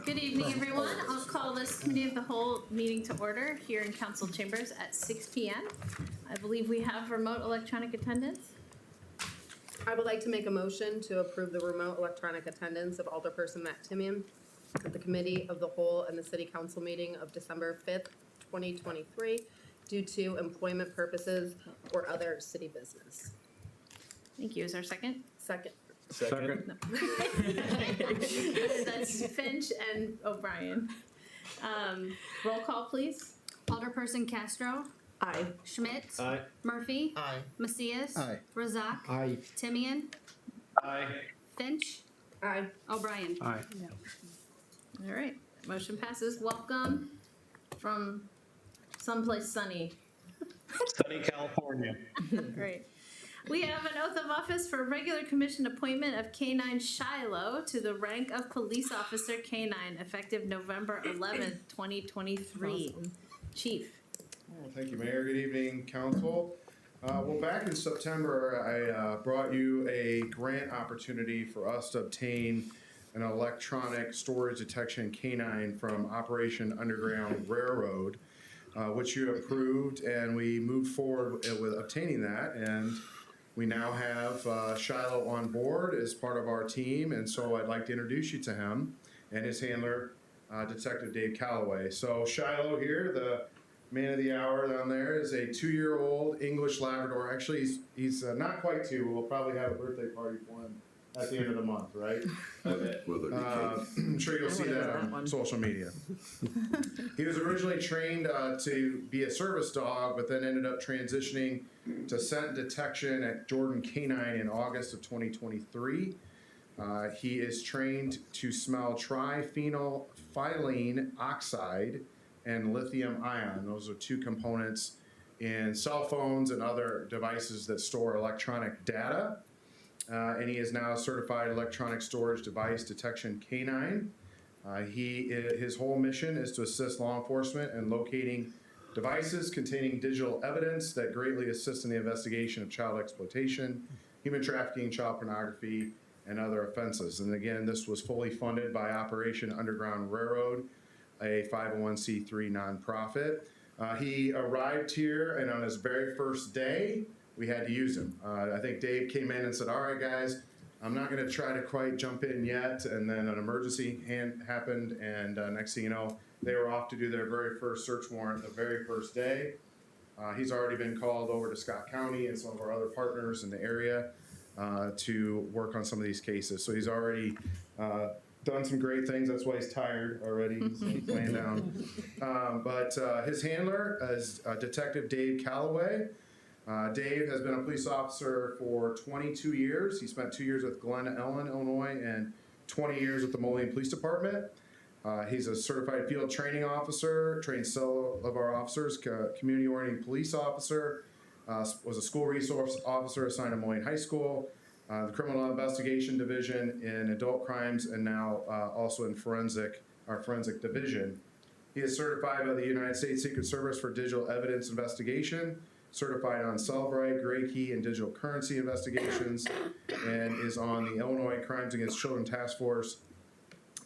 Good evening, everyone. I'll call this Committee of the Whole meeting to order here in Council Chambers at 6 p.m. I believe we have remote electronic attendance. I would like to make a motion to approve the remote electronic attendance of Alderperson Matt Timian at the Committee of the Whole and the City Council meeting of December 5th, 2023, due to employment purposes or other city business. Thank you. Is there a second? Second. Second. That's Finch and O'Brien. Roll call, please. Alderperson Castro. Aye. Schmidt. Aye. Murphy. Aye. Macias. Aye. Razak. Aye. Timian. Aye. Finch. Aye. O'Brien. Aye. All right. Motion passes. Welcome from someplace sunny. Sunny California. Great. We have an oath of office for regular commission appointment of K9 Shiloh to the rank of police officer K9 effective November 11th, 2023. Awesome. Chief. Well, thank you, Mayor. Good evening, Council. Well, back in September, I brought you a grant opportunity for us to obtain an electronic storage detection canine from Operation Underground Railroad, which you approved, and we moved forward with obtaining that. And we now have Shiloh on board as part of our team, and so I'd like to introduce you to him and his handler, Detective Dave Calloway. So Shiloh here, the man of the hour down there, is a 2-year-old English Labrador. Actually, he's not quite 2. We'll probably have a birthday party for him at the end of the month, right? I'm sure you'll see that on social media. He was originally trained to be a service dog, but then ended up transitioning to scent detection at Jordan Canine in August of 2023. He is trained to smell triphenylphylline oxide and lithium ion. Those are 2 components in cell phones and other devices that store electronic data. And he is now a certified electronic storage device detection canine. His whole mission is to assist law enforcement in locating devices containing digital evidence that greatly assist in the investigation of child exploitation, human trafficking, child pornography, and other offenses. And again, this was fully funded by Operation Underground Railroad, a 501c3 nonprofit. He arrived here, and on his very first day, we had to use him. I think Dave came in and said, all right, guys, I'm not going to try to quite jump in yet. And then an emergency happened, and next thing you know, they were off to do their very first search warrant the very first day. He's already been called over to Scott County and some of our other partners in the area to work on some of these cases. So he's already done some great things. That's why he's tired already. He's laying down. But his handler is Detective Dave Calloway. Dave has been a police officer for 22 years. He spent 2 years with Glen Ellen, Illinois, and 20 years with the Moline Police Department. He's a certified field training officer, trained several of our officers, community-oriented police officer, was a school resource officer assigned to Moline High School, the Criminal Investigation Division in Adult Crimes, and now also in our Forensic Division. He is certified by the United States Secret Service for Digital Evidence Investigation, certified on Cellbrite, Gray Key, and digital currency investigations, and is on the Illinois Crimes Against Children Task Force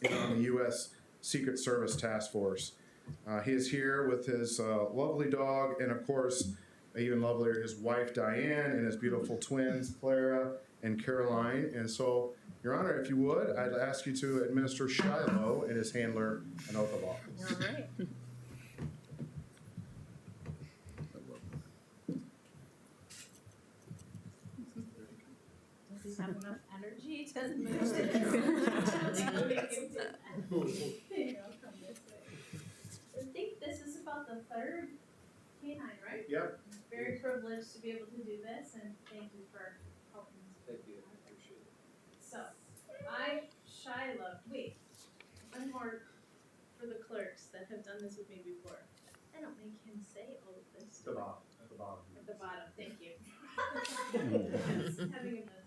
and on the U.S. Secret Service Task Force. He is here with his lovely dog, and of course, even lovelier, his wife Diane and his beautiful twins Clara and Caroline. And so, Your Honor, if you would, I'd ask you to administer Shiloh and his handler an oath of office. All right. Does he have enough energy to move? I think this is about the 3rd canine, right? Yep. Very privileged to be able to do this, and thank you for helping us. Thank you, I appreciate it. So, wait, one more for the clerks that have done this with me before. I don't make him say all of this. At the bottom. At the bottom, thank you. Having a note.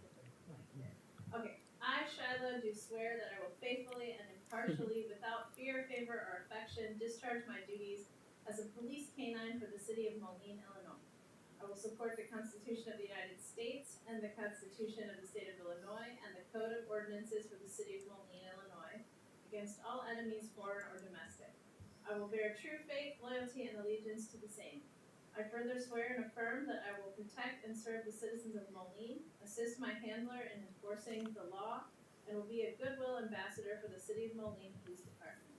Okay, I, Shiloh, do swear that I will faithfully and impartially, without fear, favor, or affection, discharge my duties as a police canine for the city of Moline, Illinois. I will support the Constitution of the United States and the Constitution of the State of Illinois and the Code of Ordinances for the city of Moline, Illinois, against all enemies, foreign or domestic. I will bear true faith, loyalty, and allegiance to the same. I further swear and affirm that I will protect and serve the citizens of Moline, assist my handler in enforcing the law, and will be a goodwill ambassador for the City of Moline Police Department.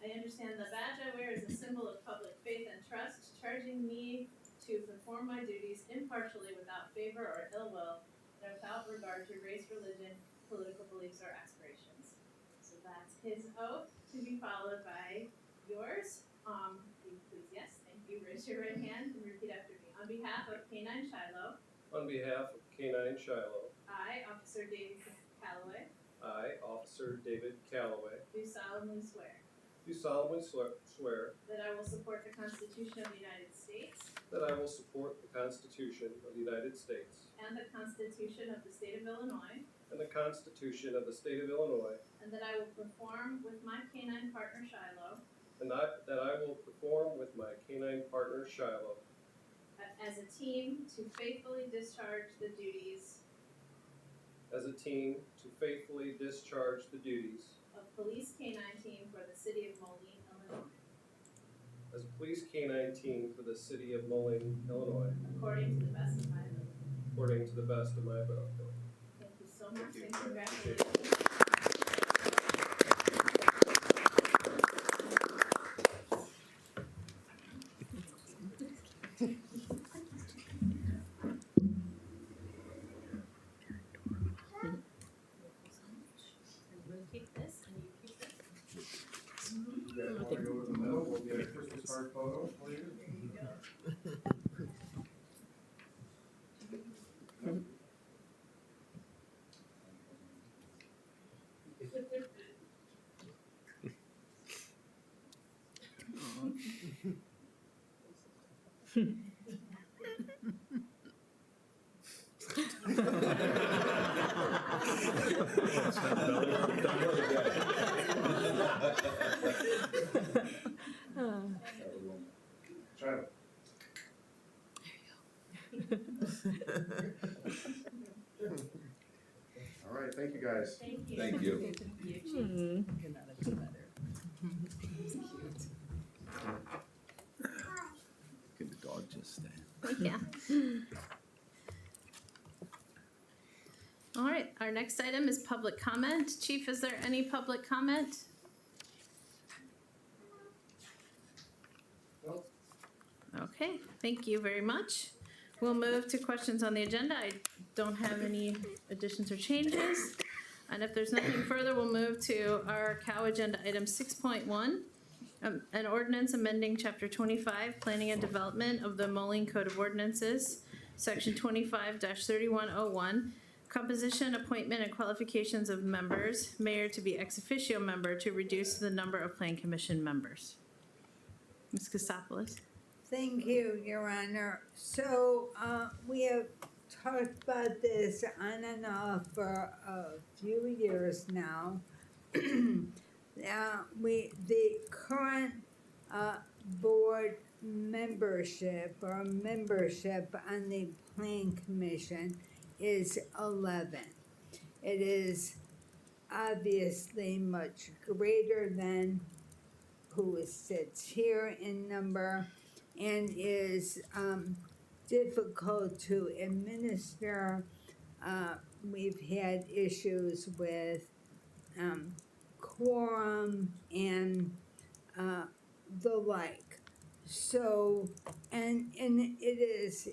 I understand the badge I wear is a symbol of public faith and trust, charging me to perform my duties impartially without favor or ill will, and without regard to race, religion, political beliefs, or aspirations. So that's his oath to be followed by yours. Will you please, yes, thank you. Raise your right hand and repeat after me. On behalf of K-9 Shiloh, On behalf of K-9 Shiloh, I, Officer David Calloway, I, Officer David Calloway, do solemnly swear do solemnly swear that I will support the Constitution of the United States that I will support the Constitution of the United States and the Constitution of the State of Illinois, and the Constitution of the State of Illinois, and that I will perform with my K-9 partner Shiloh and that I will perform with my K-9 partner Shiloh as a team to faithfully discharge the duties as a team to faithfully discharge the duties of Police K-9 team for the City of Moline, Illinois, as a police K-9 team for the City of Moline, Illinois, according to the best of my ability. according to the best of my ability. Thank you so much Thank you. and congratulations. Keep this and you keep this. You guys wanna go in the middle, we'll get a Christmas card photo for you. There you go. Shiloh. All right, thank you guys. Thank you. Thank you. Can the dog just stay? Yeah. All right, our next item is public comment. Chief, is there any public comment? Nope. Okay, thank you very much. We'll move to questions on the agenda. I don't have any additions or changes. And if there's nothing further, we'll move to our cow agenda item 6.1. An ordinance amending chapter 25, planning and development of the Moline Code of Ordinances, section 25-3101, composition, appointment, and qualifications of members, mayor to be ex officio member to reduce the number of plan commission members. Ms. Kasopoulos. Thank you, Your Honor. So, we have talked about this on and off for a few years now. The current, board membership or membership on the Plan Commission is 11. It is obviously much greater than who sits here in number and is difficult to administer. We've had issues with quorum and the like. So, and it is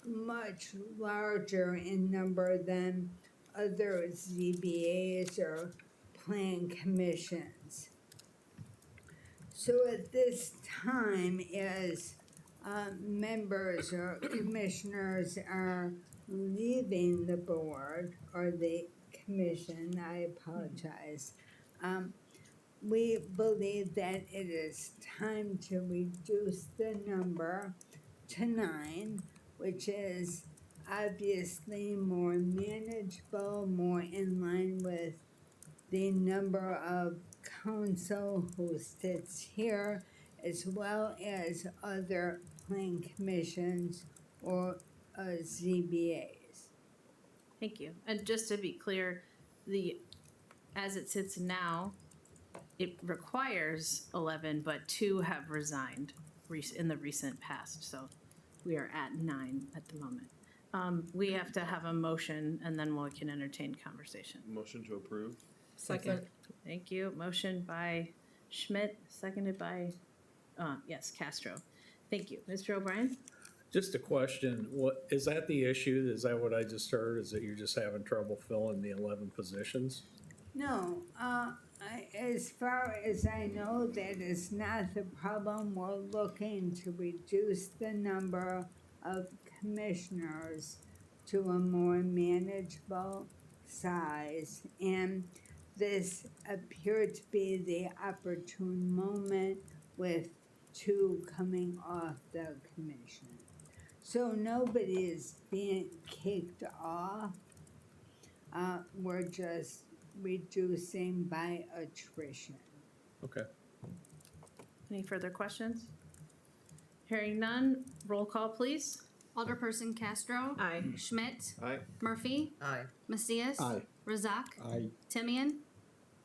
much larger in number than other ZBAs or plan commissions. So at this time, as members or commissioners are leaving the board or the commission, I apologize, we believe that it is time to reduce the number to 9, which is obviously more manageable, more in line with the number of council who sits here, as well as other plan commissions or ZBAs. Thank you. And just to be clear, as it sits now, it requires 11, but 2 have resigned in the recent past, so we are at 9 at the moment. We have to have a motion, and then we can entertain conversation. Motion to approve? Second. Thank you. Motion by Schmidt, seconded by, yes, Castro. Thank you. Mr. O'Brien? Just a question, what, is that the issue? Is that what I just heard, is that you're just having trouble filling the 11 positions? No, as far as I know, that is not the problem. We're looking to reduce the number of commissioners to a more manageable size. And this appeared to be the opportune moment with 2 coming off the commission. So nobody is being kicked off. We're just reducing by attrition. Okay. Any further questions? Hearing none, roll call, please. Alderperson Castro. Aye. Schmidt. Aye. Murphy. Aye. Macias. Aye. Razak. Aye. Timian.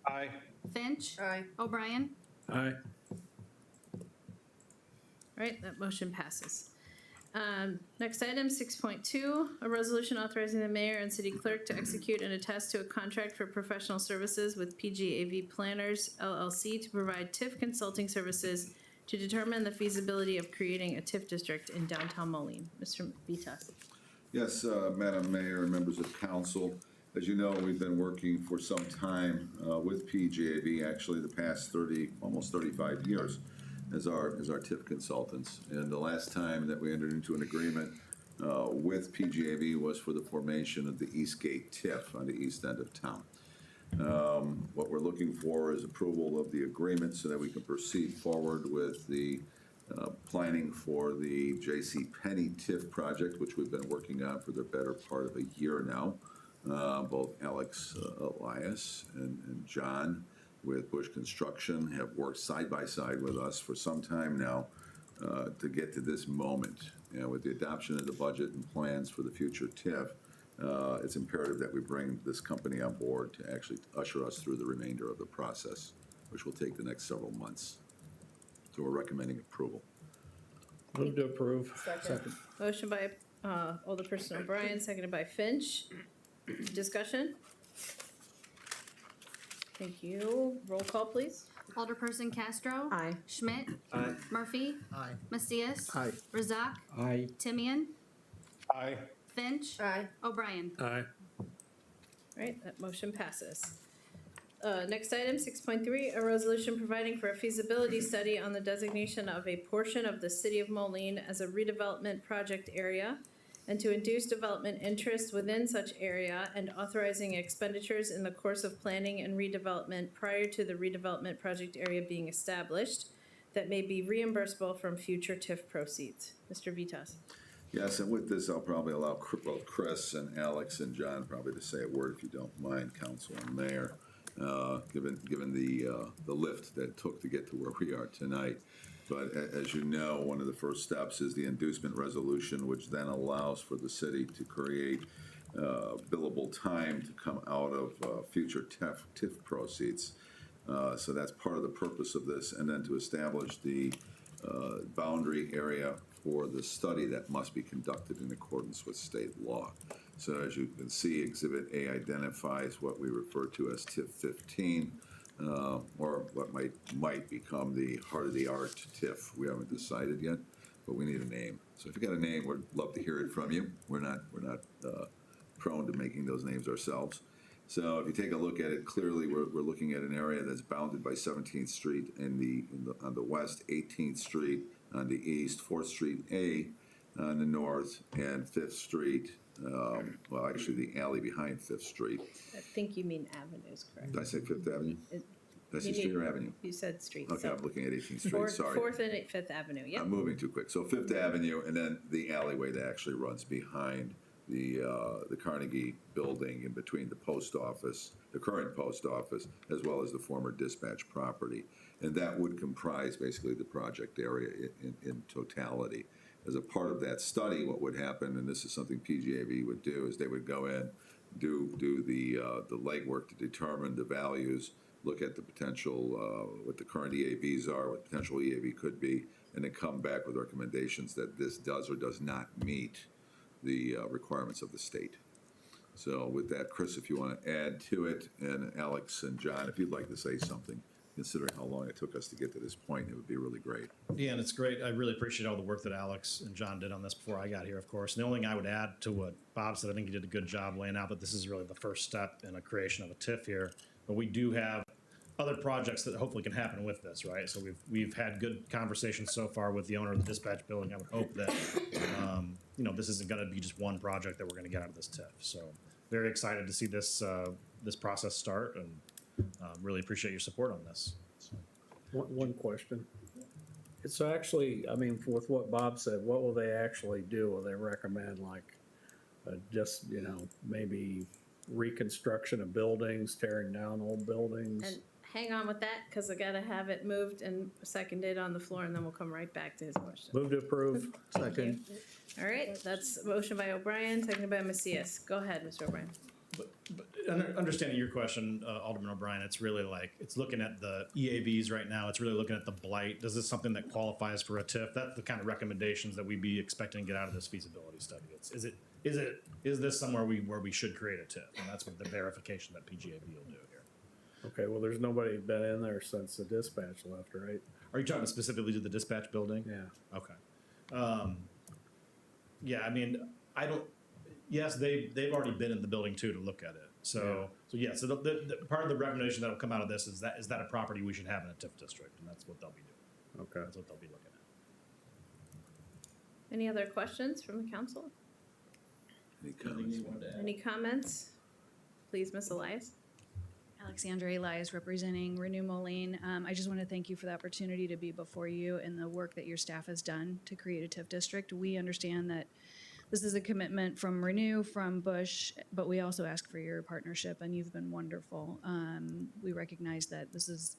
Aye. Finch. Aye. O'Brien. Aye. All right, that motion passes. Next item, 6.2, a resolution authorizing the mayor and city clerk to execute and attest to a contract for professional services with PGAV Planners LLC to provide TIF consulting services to determine the feasibility of creating a TIF district in downtown Moline. Mr. Vitas. Yes, Madam Mayor and members of council, as you know, we've been working for some time with PGAV, actually the past almost 35 years as our TIF consultants. And the last time that we entered into an agreement with PGAV was for the formation of the Eastgate TIF on the east end of town. What we're looking for is approval of the agreement so that we can proceed forward with the planning for the J.C. Penney TIF project, which we've been working on for the better part of a year now. Both Alex Elias and John with Bush Construction have worked side by side with us for some time now to get to this moment. And with the adoption of the budget and plans for the future TIF, it's imperative that we bring this company on board to actually usher us through the remainder of the process, which will take the next several months. So we're recommending approval. Move to approve. Second. Motion by Alderperson O'Brien, seconded by Finch. Discussion? Thank you. Roll call, please. Alderperson Castro. Aye. Schmidt. Aye. Murphy. Aye. Macias. Aye. Razak. Aye. Timian. Aye. Finch. Aye. O'Brien. Aye. All right, that motion passes. Next item, 6.3, a resolution providing for a feasibility study on the designation of a portion of the city of Moline as a redevelopment project area and to induce development interest within such area and authorizing expenditures in the course of planning and redevelopment prior to the redevelopment project area being established that may be reimbursable from future TIF proceeds. Mr. Vitas. Yes, and with this, I'll probably allow both Chris and Alex and John probably to say a word if you don't mind, Council and Mayor, given the lift that it took to get to where we are tonight. But as you know, one of the first steps is the inducement resolution, which then allows for the city to create billable time to come out of future TIF proceeds. So that's part of the purpose of this, and then to establish the boundary area for the study that must be conducted in accordance with state law. So as you can see, Exhibit A identifies what we refer to as TIF 15, or what might become the heart-of-the-art TIF. We haven't decided yet, but we need a name. So if you got a name, we'd love to hear it from you. We're not prone to making those names ourselves. So if you take a look at it, clearly we're looking at an area that's bounded by 17th Street on the west, 18th Street on the east, 4th Street A on the north, and 5th Street, well, actually the alley behind 5th Street. I think you mean avenues, correct? Did I say 5th Avenue? It- Did I say you street need- or avenue? You said street. Okay, so I'm looking at 18th Street, sorry. 4th and 5th Avenue, yep. I'm moving too quick. So 5th Avenue, and then the alleyway that actually runs behind the Carnegie building in between the post office, the current post office, as well as the former dispatch property. And that would comprise basically the project area in totality. As a part of that study, what would happen, and this is something PGAV would do, is they would go in, do the legwork to determine the values look at the potential, what the current EAVs are, what potential EAV could be, and then come back with recommendations that this does or does not meet the requirements of the state. So with that, Chris, if you want to add to it, and Alex and John, if you'd like to say something, considering how long it took us to get to this point, it would be really great. Yeah, and it's great. I really appreciate all the work that Alex and John did on this before I got here, of course. And the only thing I would add to what Bob said, I think he did a good job laying out that this is really the first step in a creation of a TIF here. But we do have other projects that hopefully can happen with this, right? So we've had good conversations so far with the owner of the dispatch building. I would hope that, this isn't going to be just one project that we're going to get out of this TIF. So very excited to see this process start, and really appreciate your support on this. So. One question. It's actually, I mean, with what Bob said, what will they actually do? Will they recommend like just, maybe reconstruction of buildings, tearing down old buildings? And hang on with that, because I gotta have it moved and seconded on the floor, and then we'll come right back to his question. Move to approve. Second. All right, that's a motion by O'Brien, seconded by Macias. Go ahead, Mr. O'Brien. But understanding your question, Alderman O'Brien, it's really like, it's looking at the EAVs right now. It's really looking at the blight. Is this something that qualifies for a TIF? That's the kind of recommendations that we'd be expecting to get out of this feasibility study. Is this somewhere where we should create a TIF? And that's what the verification that PGAV will do here. Okay, well, there's nobody been in there since the dispatch left, right? Are you talking specifically to the dispatch building? Yeah. Okay. Yeah, I mean, yes, they've already been in the building too to look at it. So the part of the recommendation that will come out of this is that a property we should have in a TIF district, and that's what they'll be doing. Okay. That's what they'll be looking at. Any other questions from the council? Any comments? Any comments? Please, Ms. Elias. Alexandra Elias, representing Renew Moline. I just want to thank you for the opportunity to be before you and the work that your staff has done to create a TIF district. We understand that this is a commitment from Renew, from Bush, but we also ask for your partnership, and you've been wonderful. We recognize that this is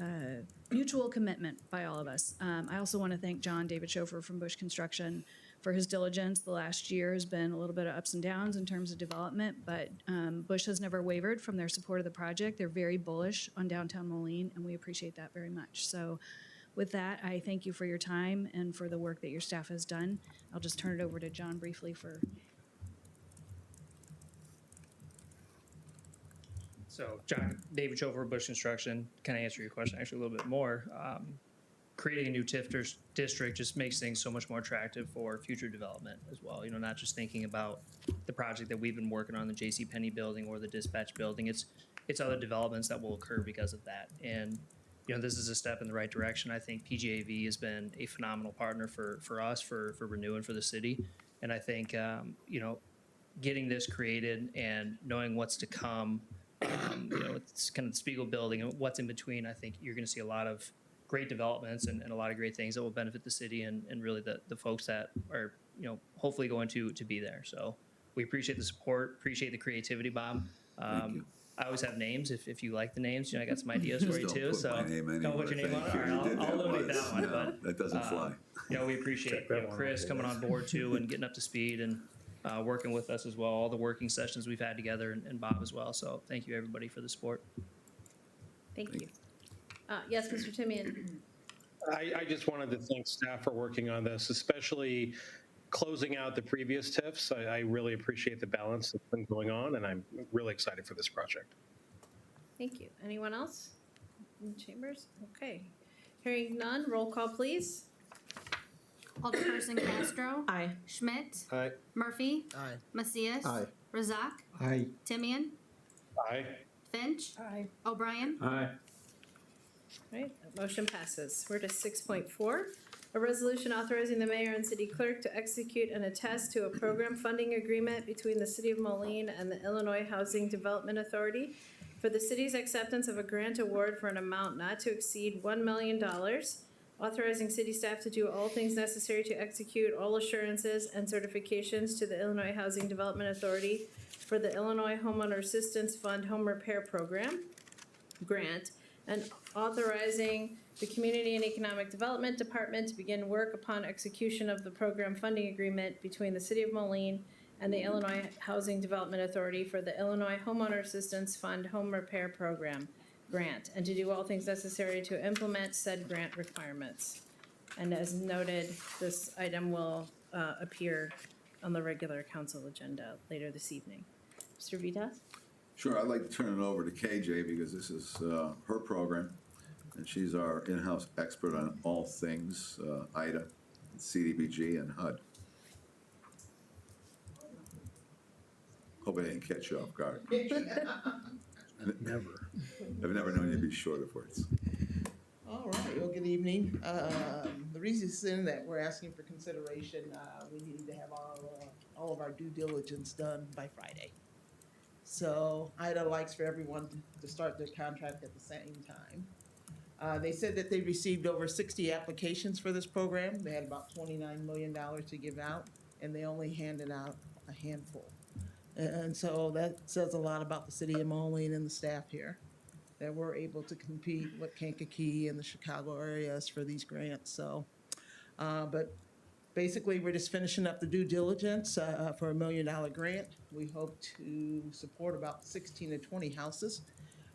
a mutual commitment by all of us. I also want to thank John David Schofer from Bush Construction for his diligence. The last year has been a little bit of ups and downs in terms of development, but Bush has never wavered from their support of the project. They're very bullish on downtown Moline, and we appreciate that very much. So with that, I thank you for your time and for the work that your staff has done. I'll just turn it over to John briefly for. So John David Schofer, Bush Construction. Can I answer your question actually a little bit more? Creating a new TIF district just makes things so much more attractive for future development as well. Not just thinking about the project that we've been working on, the JCPenney building or the dispatch building. It's other developments that will occur because of that. And this is a step in the right direction. I think PGAV has been a phenomenal partner for us, for Renew, and for the city. And I think getting this created and knowing what's to come, it's kind of the Spiegel building and what's in between. I think you're going to see a lot of great developments and a lot of great things that will benefit the city and really the folks that are hopefully going to be there. So we appreciate the support, appreciate the creativity, Bob. Thank you. I always have names if you like the names. I got some ideas for you too. Don't put So my name don't put your name on it. All right, I'll eliminate that one. No, But that doesn't fly. we appreciate Chris coming on board too and getting up to speed and working with us as well. All the working sessions we've had together and Bob as well. So thank you everybody for the support. Thank you. Yes, Mr. Timian. I just wanted to thank staff for working on this, especially closing out the previous TIFs. I really appreciate the balance that's been going on, and I'm really excited for this project. Thank you. Anyone else in chambers? Okay. Hearing none, roll call, please. Alderperson Castro. Aye. Schmidt. Aye. Murphy. Aye. Macias. Aye. Razak. Aye. Timian. Aye. Finch. Aye. O'Brien. Aye. Right, that motion passes. We're to 6.4. A resolution authorizing the mayor and city clerk to execute and attest to a program funding agreement between the city of Moline and the Illinois Housing Development Authority for the city's acceptance of a grant award for an amount not to exceed $1 million, authorizing city staff to do all things necessary to execute all assurances and certifications to the Illinois Housing Development Authority for the Illinois Homeowner Assistance Fund Home Repair Program grant, and authorizing the Community and Economic Development Department to begin work upon execution of the program funding agreement between the City of Moline and the Illinois Housing Development Authority for the Illinois Homeowner Assistance Fund Home Repair Program grant and to do all things necessary to implement said grant requirements. And as noted, this item will appear on the regular council agenda later this evening. Mr. Vitas? Sure, I'd like to turn it over to KJ because this is her program, and she's our in-house expert on all things IDA, CDBG, and HUD. Hope I didn't catch you off guard. Never. I've never known you to be short of words. All right, well, good evening. The reason that we're asking for consideration, we need to have all of our due diligence done by Friday. So IDA likes for everyone to start their contract at the same time. They said that they received over 60 applications for this program. They had about $29 million to give out, and they only handed out a handful. And so that says a lot about the city of Moline and the staff here, that we're able to compete with Kankakee and the Chicago areas for these grants. So, but basically, we're just finishing up the due diligence for a $1 million grant. We hope to support about 16 to 20 houses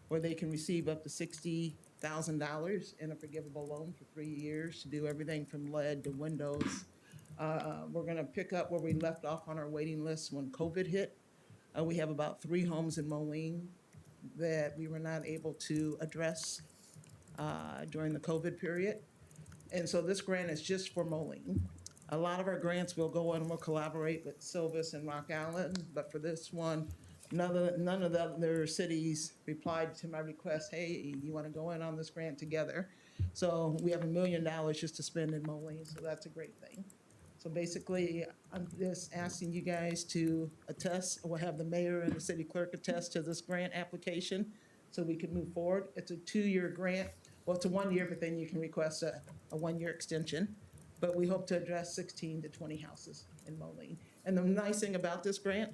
where they can receive up to $60,000 in a forgivable loan for 3 years to do everything from lead to windows. We're going to pick up where we left off on our waiting list when COVID hit. We have about 3 homes in Moline that we were not able to address during the COVID period. And so this grant is just for Moline. A lot of our grants will go on and we'll collaborate with Silvis and Rock Island, but for this one, none of the other cities replied to my request, hey, you want to go in on this grant together? So we have $1 million just to spend in Moline, so that's a great thing. So basically, I'm just asking you guys to attest, we'll have the mayor and the city clerk attest to this grant application so we can move forward. It's a 2-year grant. Well, it's a 1 year, but then you can request a 1-year extension. But we hope to address 16 to 20 houses in Moline. And the nice thing about this grant,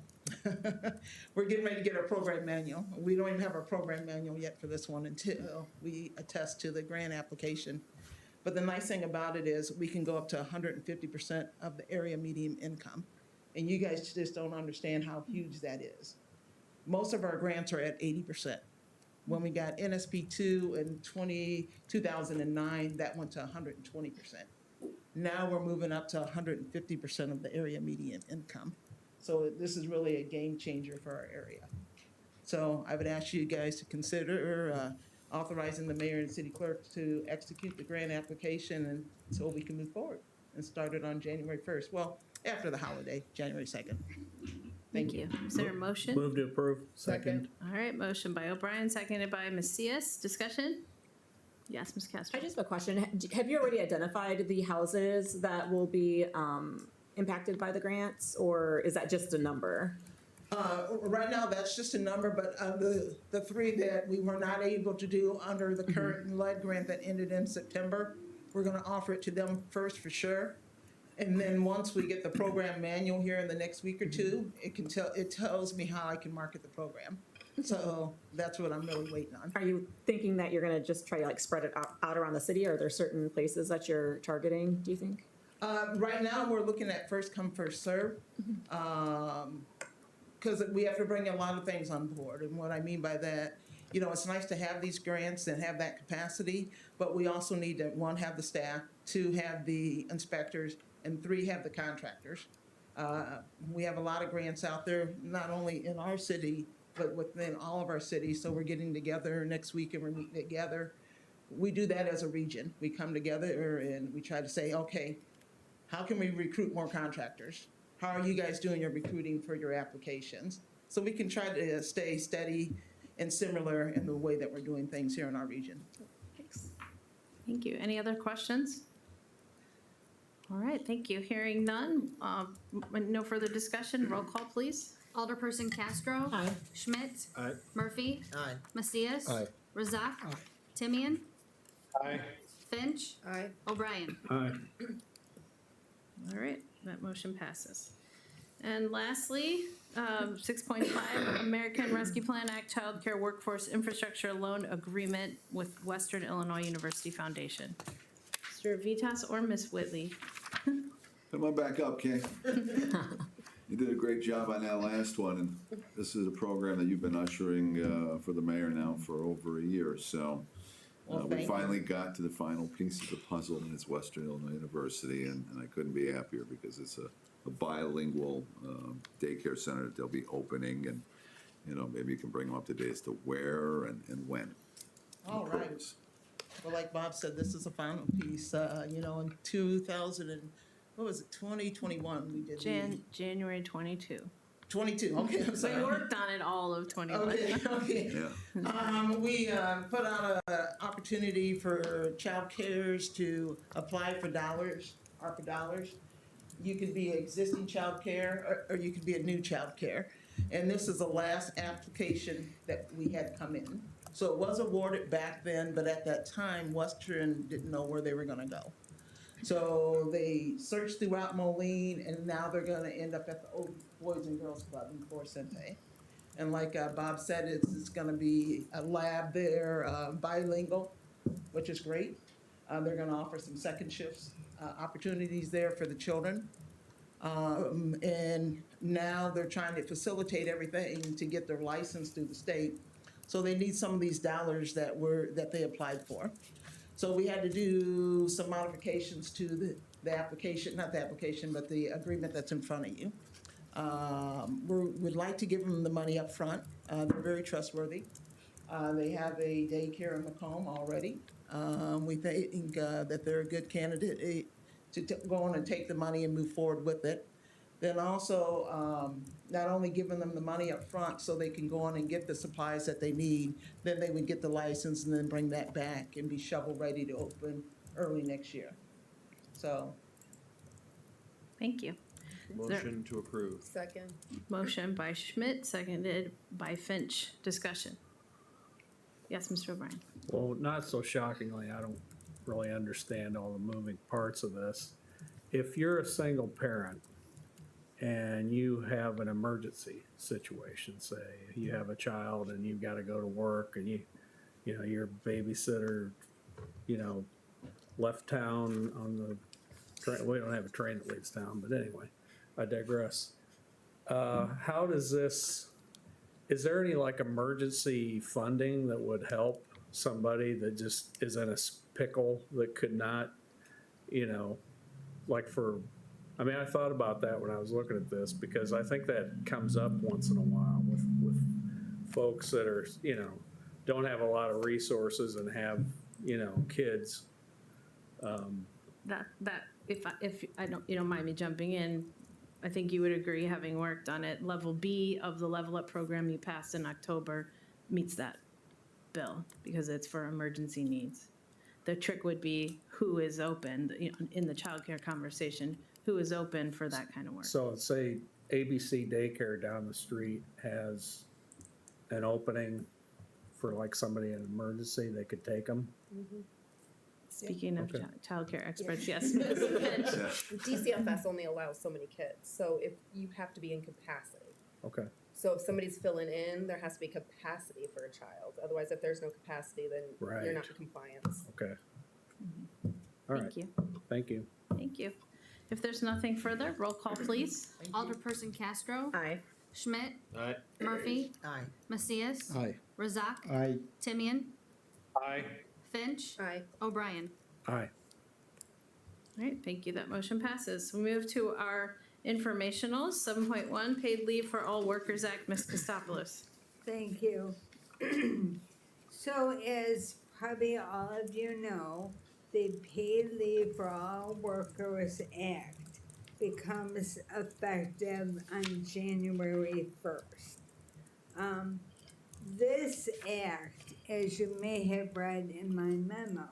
we're getting ready to get our program manual. We don't even have our program manual yet for this one until we attest to the grant application. But the nice thing about it is we can go up to 150% of the area median income. And you guys just don't understand how huge that is. Most of our grants are at 80%. When we got NSP2 in 2009, that went to 120%. Now we're moving up to 150% of the area median income. So this is really a game changer for our area. So I would ask you guys to consider authorizing the mayor and city clerk to execute the grant application and so we can move forward and start it on January 1st. Well, after the holiday, January 2nd. Thank you. Is there a motion? Move to approve. Second. All right, motion by O'Brien, seconded by Macias. Discussion? Yes, Ms. Castro. I just have a question. Have you already identified the houses that will be impacted by the grants, or is that just a number? Right now, that's just a number, but the 3 that we were not able to do under the current lead grant that ended in September, we're going to offer it to them first for sure. And then once we get the program manual here in the next week or 2, it tells me how I can market the program. So that's what I'm really waiting on. Are you thinking that you're going to just try to like spread it out around the city, or are there certain places that you're targeting, do you think? Right now, we're looking at first come, first serve. Because we have to bring a lot of things on board. And what I mean by that, you know, it's nice to have these grants and have that capacity, but we also need to, 1, have the staff, 2, have the inspectors, and 3, have the contractors. We have a lot of grants out there, not only in our city, but within all of our cities. So we're getting together next week and we're meeting together. We do that as a region. We come together and we try to say, okay, how can we recruit more contractors? How are you guys doing your recruiting for your applications? So we can try to stay steady and similar in the way that we're doing things here in our region. Thanks. Thank you. Any other questions? All right, thank you. Hearing none, no further discussion. Roll call, please. Alderperson Castro. Aye. Schmidt. Aye. Murphy. Aye. Macias. Aye. Razak. Timian. Aye. Finch. Aye. O'Brien. Aye. All right, that motion passes. And lastly, 6.5, American Rescue Plan Act Child Care Workforce Infrastructure Loan Agreement with Western Illinois University Foundation. Mr. Vitas or Ms. Whitley? Come on back up, Kay. You did a great job on that last one, and this is a program that you've been ushering for the mayor now for over a year, so. Well, We thank finally you. got to the final piece of the puzzle, and it's Western Illinois University, and I couldn't be happier because it's a bilingual daycare center that they'll be opening, and, you know, maybe you can bring them up to date as to where and when. All right. Well, like Bob said, this is a final piece. You know, in 2000 and, what was it, 2021, we did the. January 22. 22, okay, I'm We sorry. worked on it all of 21. Okay, okay. Yeah. We put out an opportunity for child cares to apply for dollars, ARPA dollars. You could be existing child care or you could be a new child care. And this is the last application that we had come in. So it was awarded back then, but at that time, Western didn't know where they were gonna go. So they searched throughout Moline, and now they're gonna end up at the Old Boys and Girls Club in Forsythia. And like Bob said, it's gonna be a lab there, bilingual, which is great. They're gonna offer some second shifts, opportunities there for the children. And now they're trying to facilitate everything to get their license through the state. So they need some of these dollars that they applied for. So we had to do some modifications to the application, not the application, but the agreement that's in front of you. We'd like to give them the money up front. They're very trustworthy. They have a daycare in Macomb already. We think that they're a good candidate to go on and take the money and move forward with it. Then also, not only giving them the money up front so they can go on and get the supplies that they need, then they would get the license and then bring that back and be shovel ready to open early next year. So. Thank you. Motion to approve. Second. Motion by Schmidt, seconded by Finch. Discussion. Yes, Mr. O'Brien. Well, not so shockingly, I don't really understand all the moving parts of this. If you're a single parent and you have an emergency situation, say you have a child and you've got to go to work and you know, your babysitter, you know, left town on the train. We don't have a train that leaves town, but anyway, I digress. How does this, is there any like emergency funding that would help somebody that just is in a pickle that could not, you know, like for, I mean, I thought about that when I was looking at this because I think that comes up once in a while with folks that are, you know, don't have a lot of resources and have, you know, kids. If I don't, you don't mind me jumping in, I think you would agree, having worked on it, level B of the Level Up program you passed in October meets that bill because it's for emergency needs. The trick would be who is open, you know, in the childcare conversation, who is open for that kind of work. So say ABC daycare down the street has an opening for like somebody in an emergency, they could take them. Speaking of Okay. childcare experts, yes. Ms. Finch. DCFS only allows so many kids, so if you have to be in capacity. Okay. So if somebody's filling in, there has to be capacity for a child. Otherwise, if there's no capacity, then Right. you're not in compliance. Okay. All right. Thank you. Thank you. Thank you. If there's nothing further, roll call, please. Alderperson Castro. Aye. Schmidt. Aye. Murphy. Aye. Macias. Aye. Razak. Aye. Timian. Aye. Finch. Aye. O'Brien. Aye. All right, thank you. That motion passes. We move to our informationals. 7.1, Paid Leave for All Workers Act. Ms. Kostopoulos. Thank you. So as probably all of you know, the Paid Leave for All Workers Act becomes effective on January 1st. This act, as you may have read in my memo,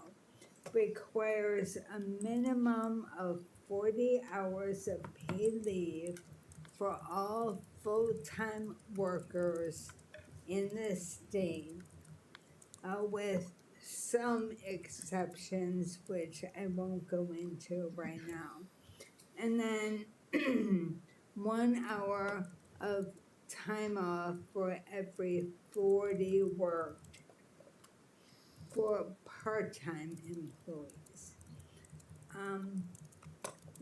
requires a minimum of 40 hours of paid leave for all full-time workers in the state, with some exceptions, which I won't go into right now. And then 1 hour of time off for every 40 worked for part-time employees.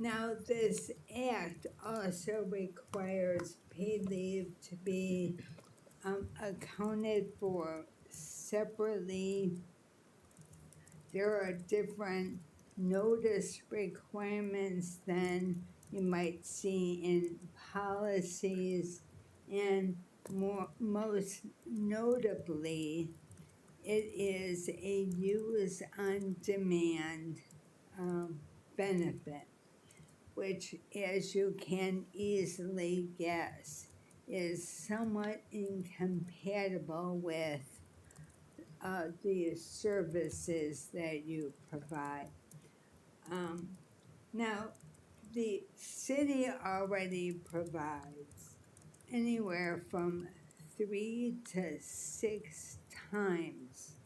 Now, this act also requires paid leave to be accounted for separately. There are different notice requirements than you might see in policies, and most notably, it is a use on demand benefit, which, as you can easily guess, is somewhat incompatible with the services that you provide. Now, the city already provides anywhere from 3 to 6 times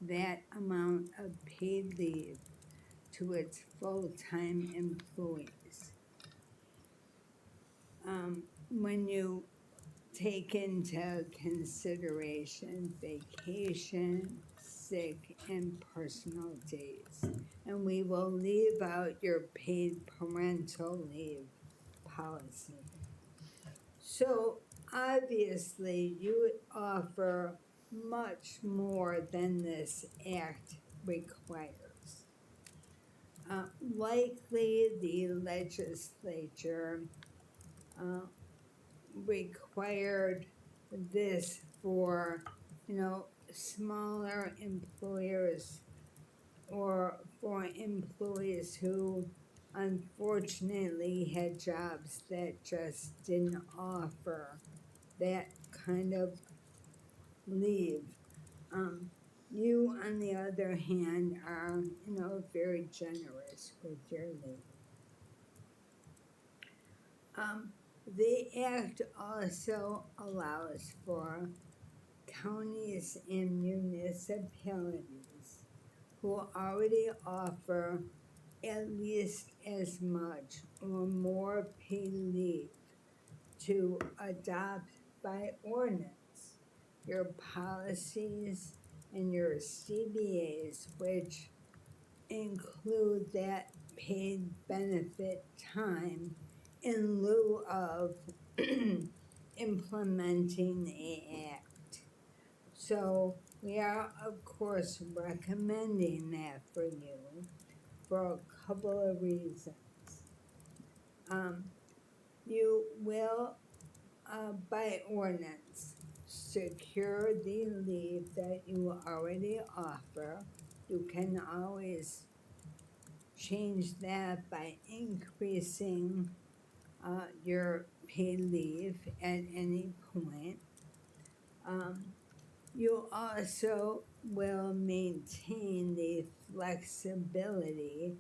that amount of paid leave to its full-time employees. When you take into consideration vacation, sick, and personal days. And we will leave out your paid parental leave policy. So obviously, you offer much more than this act requires. Likely, the legislature required this for, smaller employers or for employees who unfortunately had jobs that just didn't offer that kind of leave. You, on the other hand, are, very generous with your leave. The act also allows for counties and municipalities who already offer at least as much or more paid leave to adopt by ordinance your policies and your CBAs, which include that paid benefit time in lieu of implementing the act. So we are, of course, recommending that for you for a couple of reasons. You will, by ordinance, secure the leave that you already offer. You can always change that by increasing your paid leave at any point. You also will maintain the flexibility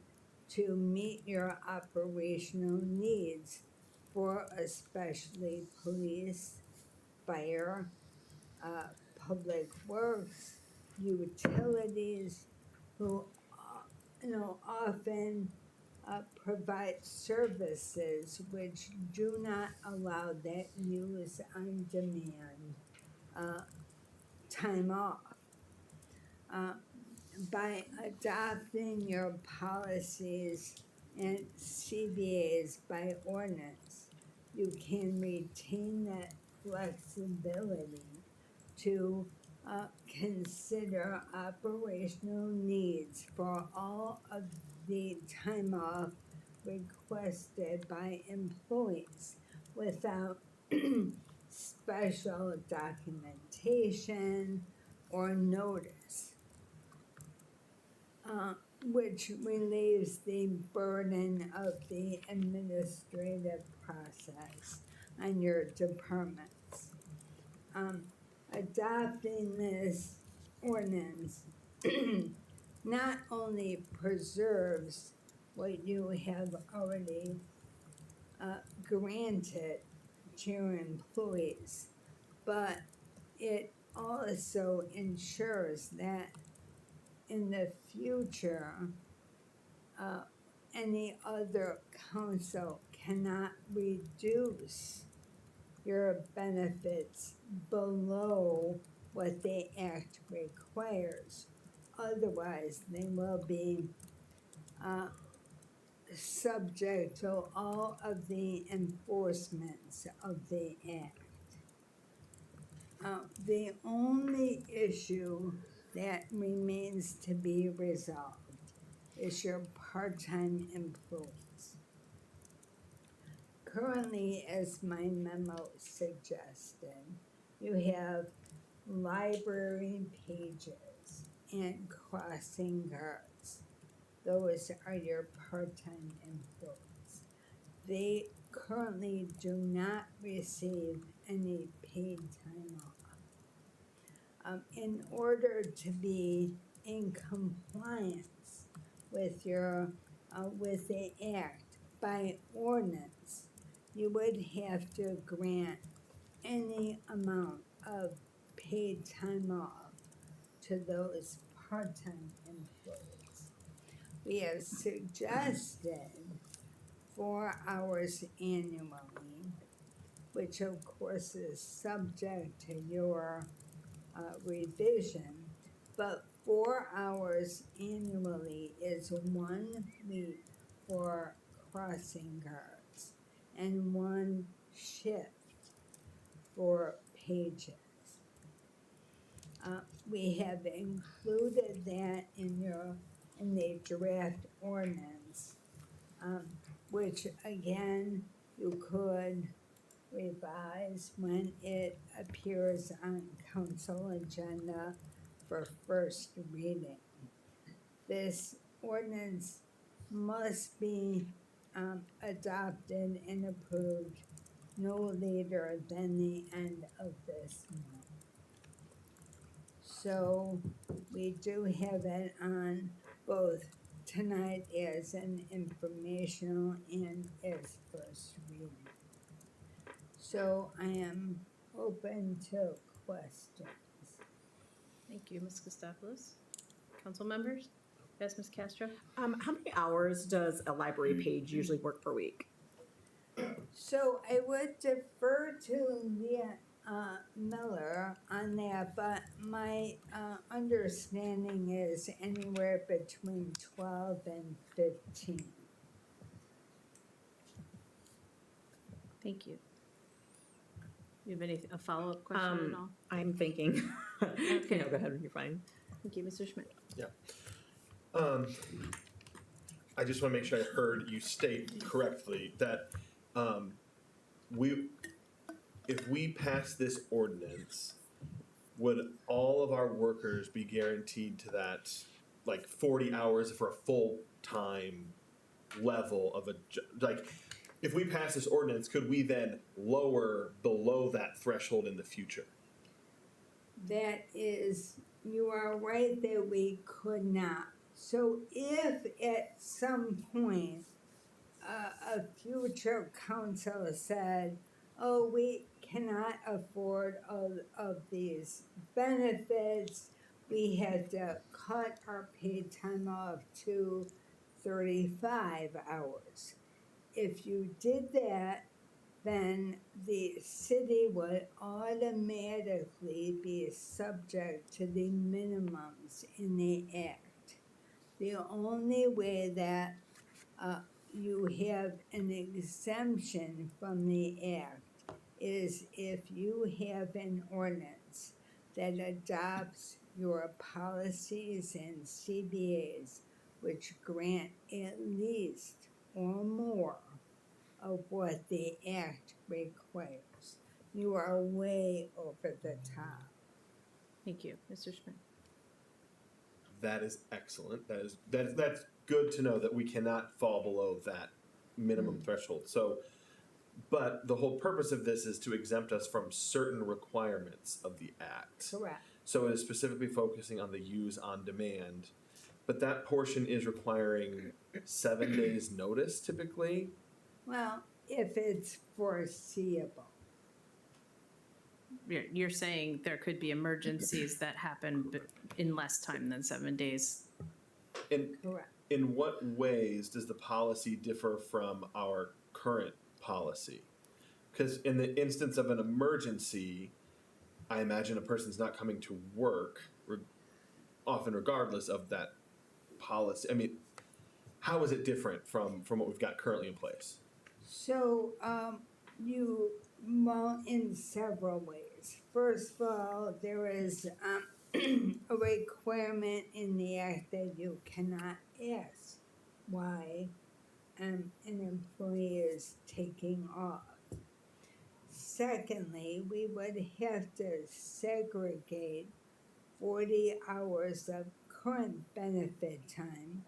to meet your operational needs for especially police, fire, public works, utilities, who often provide services which do not allow that use on demand time off. By adopting your policies and CBAs by ordinance, you can retain that flexibility to consider operational needs for all of the time off requested by employees without special documentation or notice, which relieves the burden of the administrative process on your departments. Adopting this ordinance not only preserves what you have already granted to your employees, but it also ensures that in the future, any other council cannot reduce your benefits below what the act requires. Otherwise, they will be subject to all of the enforcements of the act. The only issue that remains to be resolved is your part-time employees. Currently, as my memo suggested, you have library pages and crossing guards. Those are your part-time employees. They currently do not receive any paid time off. In order to be in compliance with your, with the act by ordinance, you would have to grant any amount of paid time off to those part-time employees. We have suggested 4 hours annually, which of course is subject to your revision, but 4 hours annually is 1 week for crossing guards and 1 shift for pages. We have included that in the draft ordinance, which again, you could revise when it appears on council agenda for first reading. This ordinance must be adopted and approved no later than the end of this month. So we do have it on both tonight as an informational and as first reading. So I am open to questions. Thank you, Ms. Kostopoulos. Council members? Yes, Ms. Castro? How many hours does a library page usually work per week? So I would defer to Leah Miller on that, but my understanding is anywhere between 12 and 15. Thank you. You have a follow-up question at all? I'm thinking. Okay. No, go ahead, you're fine. Thank you, Mr. Schmidt. Yeah. I just want to make sure I heard you state correctly that if we pass this ordinance, would all of our workers be guaranteed to that, like 40 hours for a full-time level of like, if we pass this ordinance, could we then lower below that threshold in the future? That is, you are right that we could not. So if at some point a future council said, oh, we cannot afford all of these benefits, we had to cut our paid time off to 35 hours. If you did that, then the city would automatically be subject to the minimums in the act. The only way that you have an exemption from the act is if you have an ordinance that adopts your policies and CBAs which grant at least or more of what the act requires. You are way over the top. Thank you, Mr. Schmidt. That is excellent. That's good to know that we cannot fall below that minimum threshold. So, but the whole purpose of this is to exempt us from certain requirements of the act. Correct. So it is specifically focusing on the use on demand, but that portion is requiring 7 days notice typically. Well, if it's foreseeable. You're saying there could be emergencies that happen in less time than 7 days. Correct. In what ways does the policy differ from our current policy? Because in the instance of an emergency, I imagine a person's not coming to work, often regardless of that policy. I mean, how is it different from what we've got currently in place? So, well, in several ways. First of all, there is a requirement in the act that you cannot ask why an employee is taking off. Secondly, we would have to segregate 40 hours of current benefit time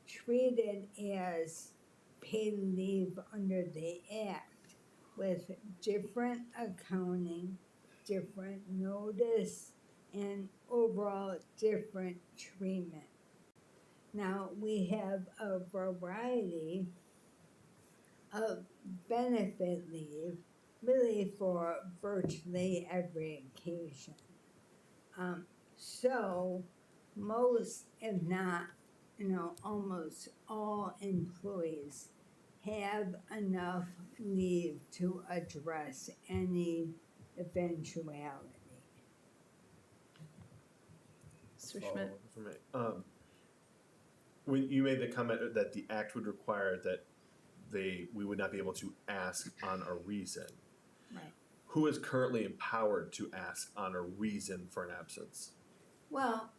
treated as paid leave under the Act with different accounting, different notice, and overall different treatment. Now, we have a variety of benefit leave really for virtually every occasion. So most, if not, almost all employees have enough leave to address any eventuality. Mr. Schmidt. For me. When you made the comment that the act would require that we would not be able to ask on a reason. Right. Who is currently empowered to ask on a reason for an absence? Well,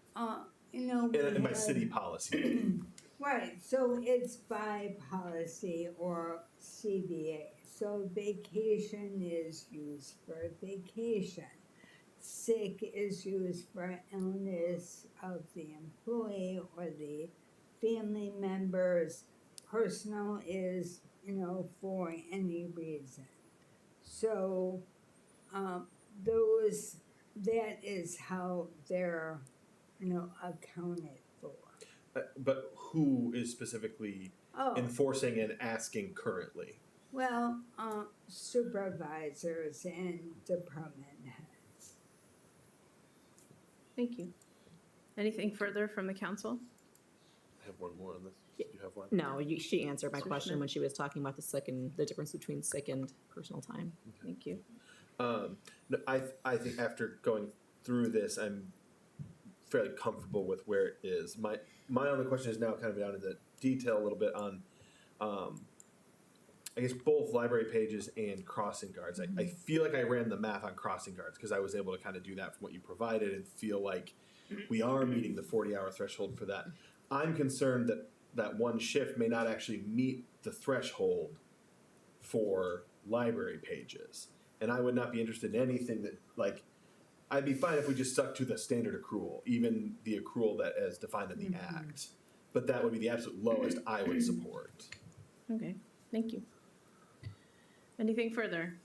we And by have- city policy. Right, so it's by policy or CBA. So vacation is used for vacation. Sick is used for illness of the employee or the family members. Personal is, for any reason. So, that is how they're, accounted for. But who is specifically enforcing and asking currently? Well, supervisors and department heads. Thank you. Anything further from the council? I have one more on this. Do you have one? No, she answered my Mr. question Schmidt. when she was talking about the difference between sick and personal time. Thank you. No, I think after going through this, I'm fairly comfortable with where it is. My only question is now kind of down into detail a little bit on, I guess, both library pages and crossing guards. I feel like I ran the math on crossing guards because I was able to kind of do that from what you provided and feel like we are meeting the 40-hour threshold for that. I'm concerned that one shift may not actually meet the threshold for library pages. And I would not be interested in anything that, like, I'd be fine if we just stuck to the standard accrual, even the accrual that is defined in the act. But that would be the absolute lowest I would support. Okay, thank you. Anything further?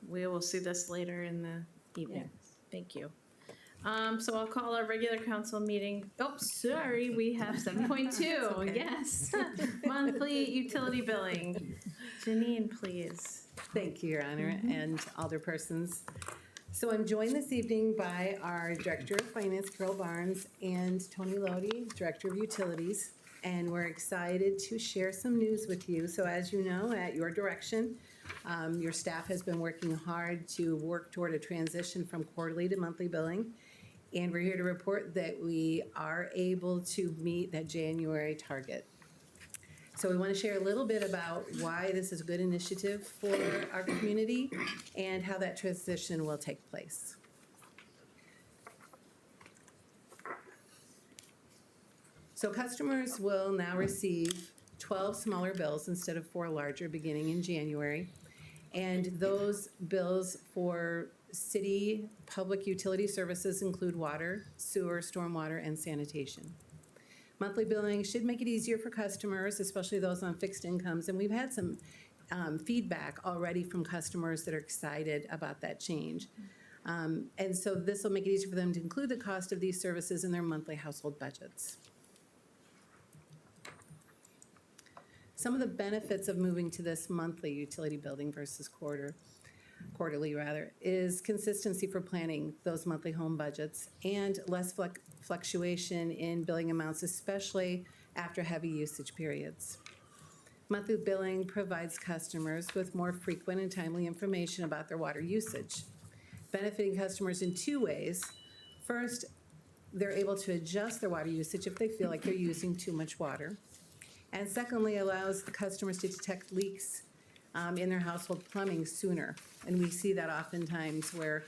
We will see this later in the evening. Thank you. So I'll call our regular council meeting. Oh, sorry, we have 7.2. okay. Yes. Monthly utility billing. Janine, please. Thank you, Your Honor, and alderpersons. So I'm joined this evening by our Director of Finance, Carol Barnes, and Tony Lodi, Director of Utilities, and we're excited to share some news with you. So as you know, at your direction, your staff has been working hard to work toward a transition from quarterly to monthly billing, and we're here to report that we are able to meet that January target. So we want to share a little bit about why this is a good initiative for our community and how that transition will take place. So customers will now receive 12 smaller bills instead of 4 larger beginning in January. And those bills for city public utility services include water, sewer, stormwater, and sanitation. Monthly billing should make it easier for customers, especially those on fixed incomes, and we've had some feedback already from customers that are excited about that change. And so this will make it easier for them to include the cost of these services in their monthly household budgets. Some of the benefits of moving to this monthly utility billing versus quarterly is consistency for planning those monthly home budgets and less fluctuation in billing amounts, especially after heavy usage periods. Monthly billing provides customers with more frequent and timely information about their water usage, benefiting customers in 2 ways. First, they're able to adjust their water usage if they feel like they're using too much water. And secondly, allows the customers to detect leaks in their household plumbing sooner. And we see that oftentimes where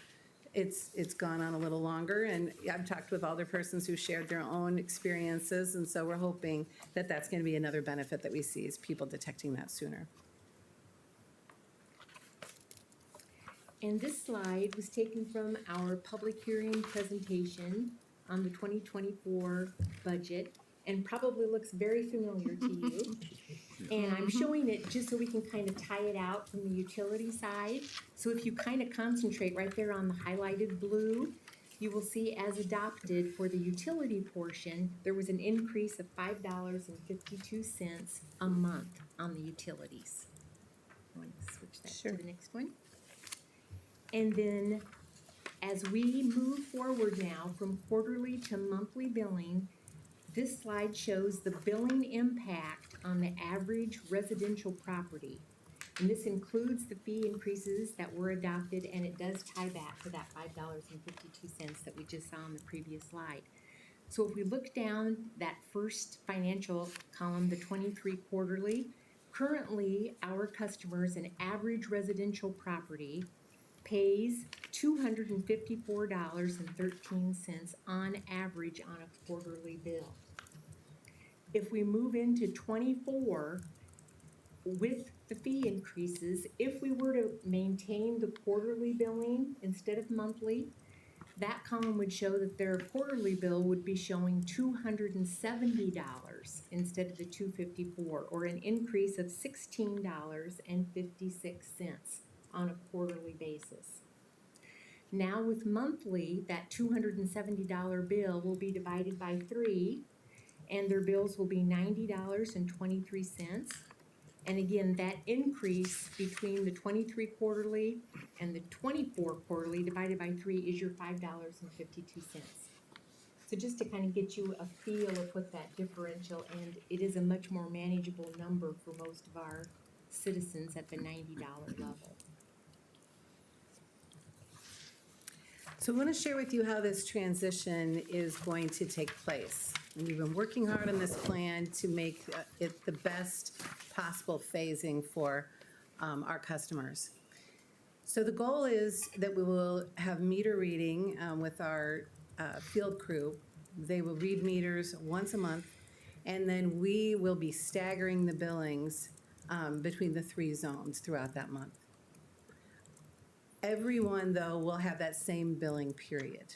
it's gone on a little longer. And I've talked with alderpersons who shared their own experiences, and so we're hoping that that's going to be another benefit that we see is people detecting that sooner. And this slide was taken from our public hearing presentation on the 2024 budget and probably looks very familiar to you. And I'm showing it just so we can kind of tie it out from the utility side. So if you kind of concentrate right there on the highlighted blue, you will see as adopted for the utility portion, there was an increase of $5.52 a month on the utilities. I'm going to switch that to the next one. And then as we move forward now from quarterly to monthly billing, this slide shows the billing impact on the average residential property. And this includes the fee increases that were adopted, and it does tie back to that $5.52 that we just saw on the previous slide. So if we look down that first financial column, the 23 quarterly, currently our customers, an average residential property, pays $254.13 on average on a quarterly bill. If we move into 24 with the fee increases, if we were to maintain the quarterly billing instead of monthly, that column would show that their quarterly bill would be showing $270 instead of the $254, or an increase of $16.56 on a quarterly basis. Now with monthly, that $270 bill will be divided by 3, and their bills will be $90.23. And again, that increase between the 23 quarterly and the 24 quarterly divided by 3 is your $5.52. So just to kind of get you a feel of what that differential, and it is a much more manageable number for most of our citizens at the $90 level. So I want to share with you how this transition is going to take place. And we've been working hard on this plan to make it the best possible phasing for our customers. So the goal is that we will have meter reading with our field crew. They will read meters once a month, and then we will be staggering the billings between the 3 zones throughout that month. Everyone, though, will have that same billing period.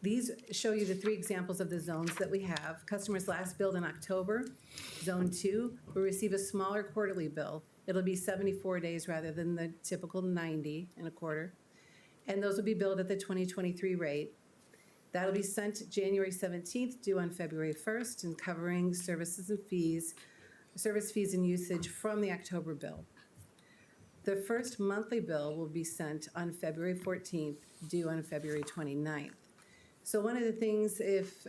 These show you the 3 examples of the zones that we have. Customers last billed in October. Zone 2 will receive a smaller quarterly bill. It'll be 74 days rather than the typical 90 in a quarter. And those will be billed at the 2023 rate. That'll be sent January 17th, due on February 1st, and covering services and fees, service fees and usage from the October bill. The first monthly bill will be sent on February 14th, due on February 29th. So one of the things, if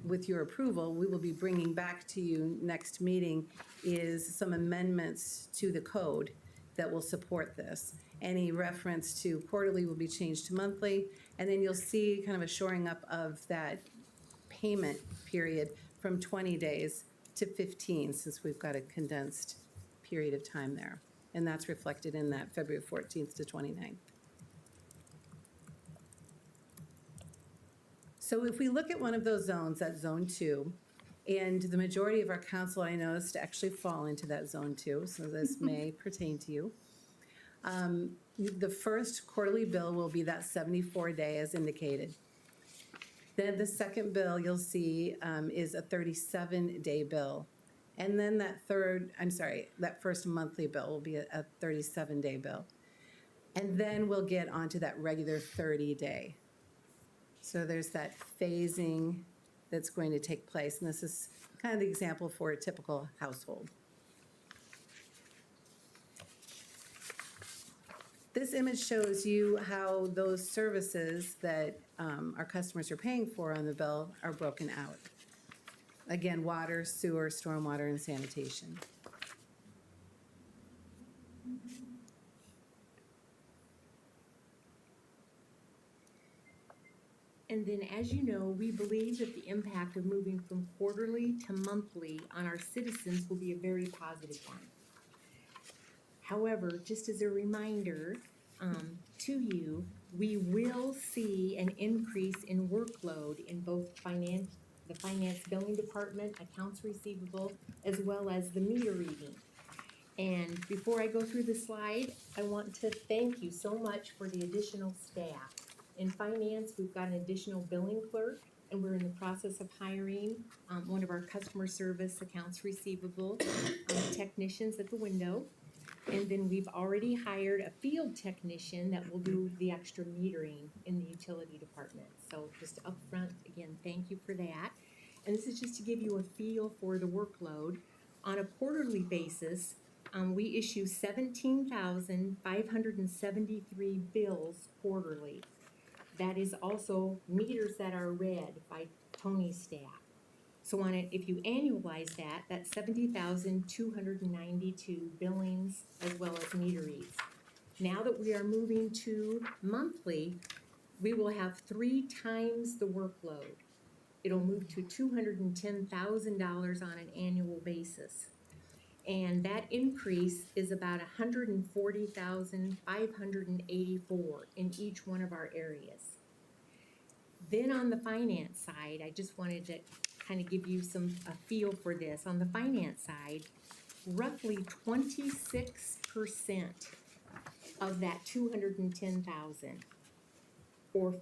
with your approval, we will be bringing back to you next meeting is some amendments to the code that will support this. Any reference to quarterly will be changed to monthly, and then you'll see kind of a shoring up of that payment period from 20 days to 15, since we've got a condensed period of time there. And that's reflected in that February 14th to 29th. So if we look at one of those zones, that's Zone 2, and the majority of our council, I noticed, actually fall into that Zone 2, so this may pertain to you. The first quarterly bill will be that 74-day as indicated. Then the second bill you'll see is a 37-day bill. And then that first monthly bill will be a 37-day bill. And then we'll get onto that regular 30-day. So there's that phasing that's going to take place. And this is kind of the example for a typical household. This image shows you how those services that our customers are paying for on the bill are broken out. Again, water, sewer, stormwater, and sanitation. And then, as you know, we believe that the impact of moving from quarterly to monthly on our citizens will be a very positive one. However, just as a reminder to you, we will see an increase in workload in both the finance billing department, accounts receivable, as well as the meter reading. And before I go through the slide, I want to thank you so much for the additional staff. In finance, we've got an additional billing clerk, and we're in the process of hiring one of our customer service accounts receivable technicians at the window. And then we've already hired a field technician that will do the extra metering in the utility department. So just upfront, again, thank you for that. And this is just to give you a feel for the workload. On a quarterly basis, we issue 17,573 bills quarterly. That is also meters that are read by Tony's staff. So if you annualize that, that's 70,292 billings as well as meter reads. Now that we are moving to monthly, we will have 3 times the workload. It'll move to $210,000 on an annual basis. And that increase is about 140,584 in each one of our areas. Then on the finance side, I just wanted to kind of give you a feel for this. On the finance side, roughly 26% of that 210,000, or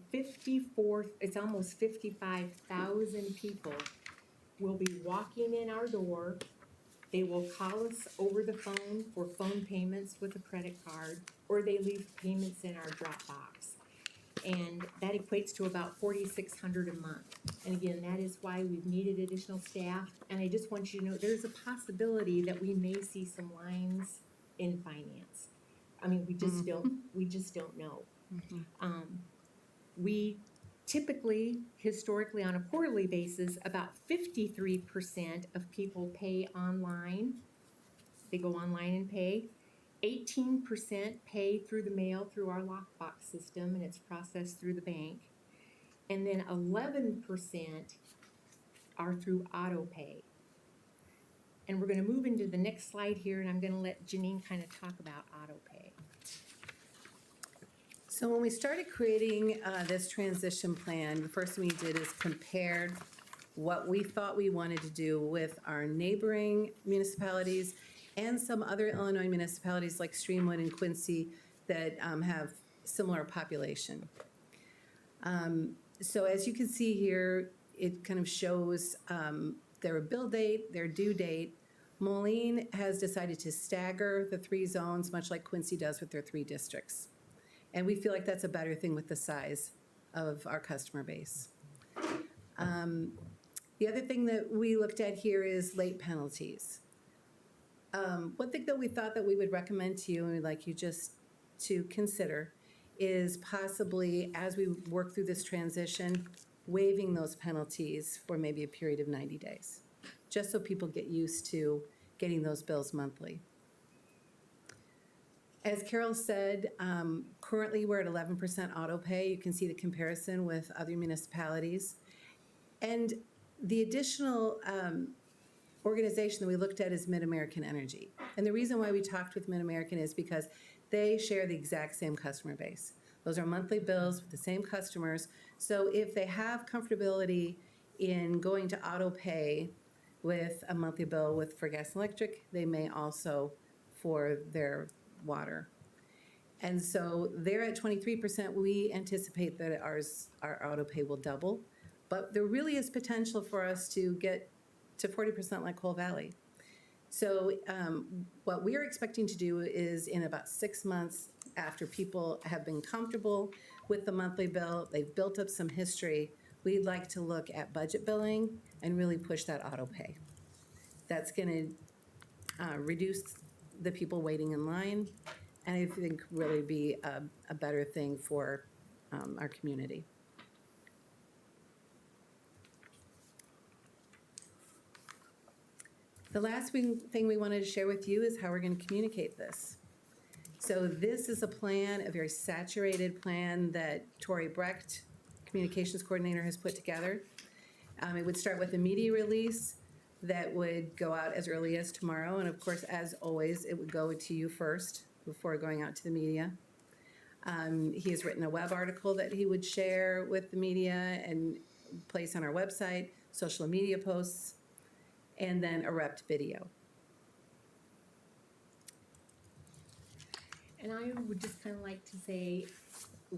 it's almost 55,000 people will be walking in our door. They will call us over the phone for phone payments with a credit card, or they leave payments in our Dropbox. And that equates to about $4,600 a month. And again, that is why we've needed additional staff. And I just want you to know there's a possibility that we may see some lines in finance. I mean, we just don't know. We typically, historically, on a quarterly basis, about 53% of people pay online. They go online and pay. 18% pay through the mail through our lockbox system, and it's processed through the bank. And then 11% are through auto pay. And we're going to move into the next slide here, and I'm going to let Janine kind of talk about auto pay. So when we started creating this transition plan, the first thing we did is compared what we thought we wanted to do with our neighboring municipalities and some other Illinois municipalities like Streamwood and Quincy that have similar population. So as you can see here, it kind of shows their bill date, their due date. Moline has decided to stagger the 3 zones, much like Quincy does with their 3 districts. And we feel like that's a better thing with the size of our customer base. The other thing that we looked at here is late penalties. One thing that we thought that we would recommend to you and we'd like you just to consider is possibly, as we work through this transition, waiving those penalties for maybe a period of 90 days, just so people get used to getting those bills monthly. As Carol said, currently we're at 11% auto pay. You can see the comparison with other municipalities. And the additional organization that we looked at is Mid-American Energy. And the reason why we talked with Mid-American is because they share the exact same customer base. Those are monthly bills with the same customers. So if they have comfortability in going to auto pay with a monthly bill for gas and electric, they may also for their water. And so they're at 23%. We anticipate that our auto pay will double. But there really is potential for us to get to 40% like Whole Valley. So what we're expecting to do is in about 6 months after people have been comfortable with the monthly bill, they've built up some history, we'd like to look at budget billing and really push that auto pay. That's going to reduce the people waiting in line, and I think really be a better thing for our community. The last thing we wanted to share with you is how we're going to communicate this. So this is a plan, a very saturated plan that Tori Brecht communications coordinator has put together. It would start with a media release that would go out as early as tomorrow, and of course, as always, it would go to you first before going out to the media. He has written a web article that he would share with the media and place on our website, social media posts, and then a repped video. And I would just kind of like to say,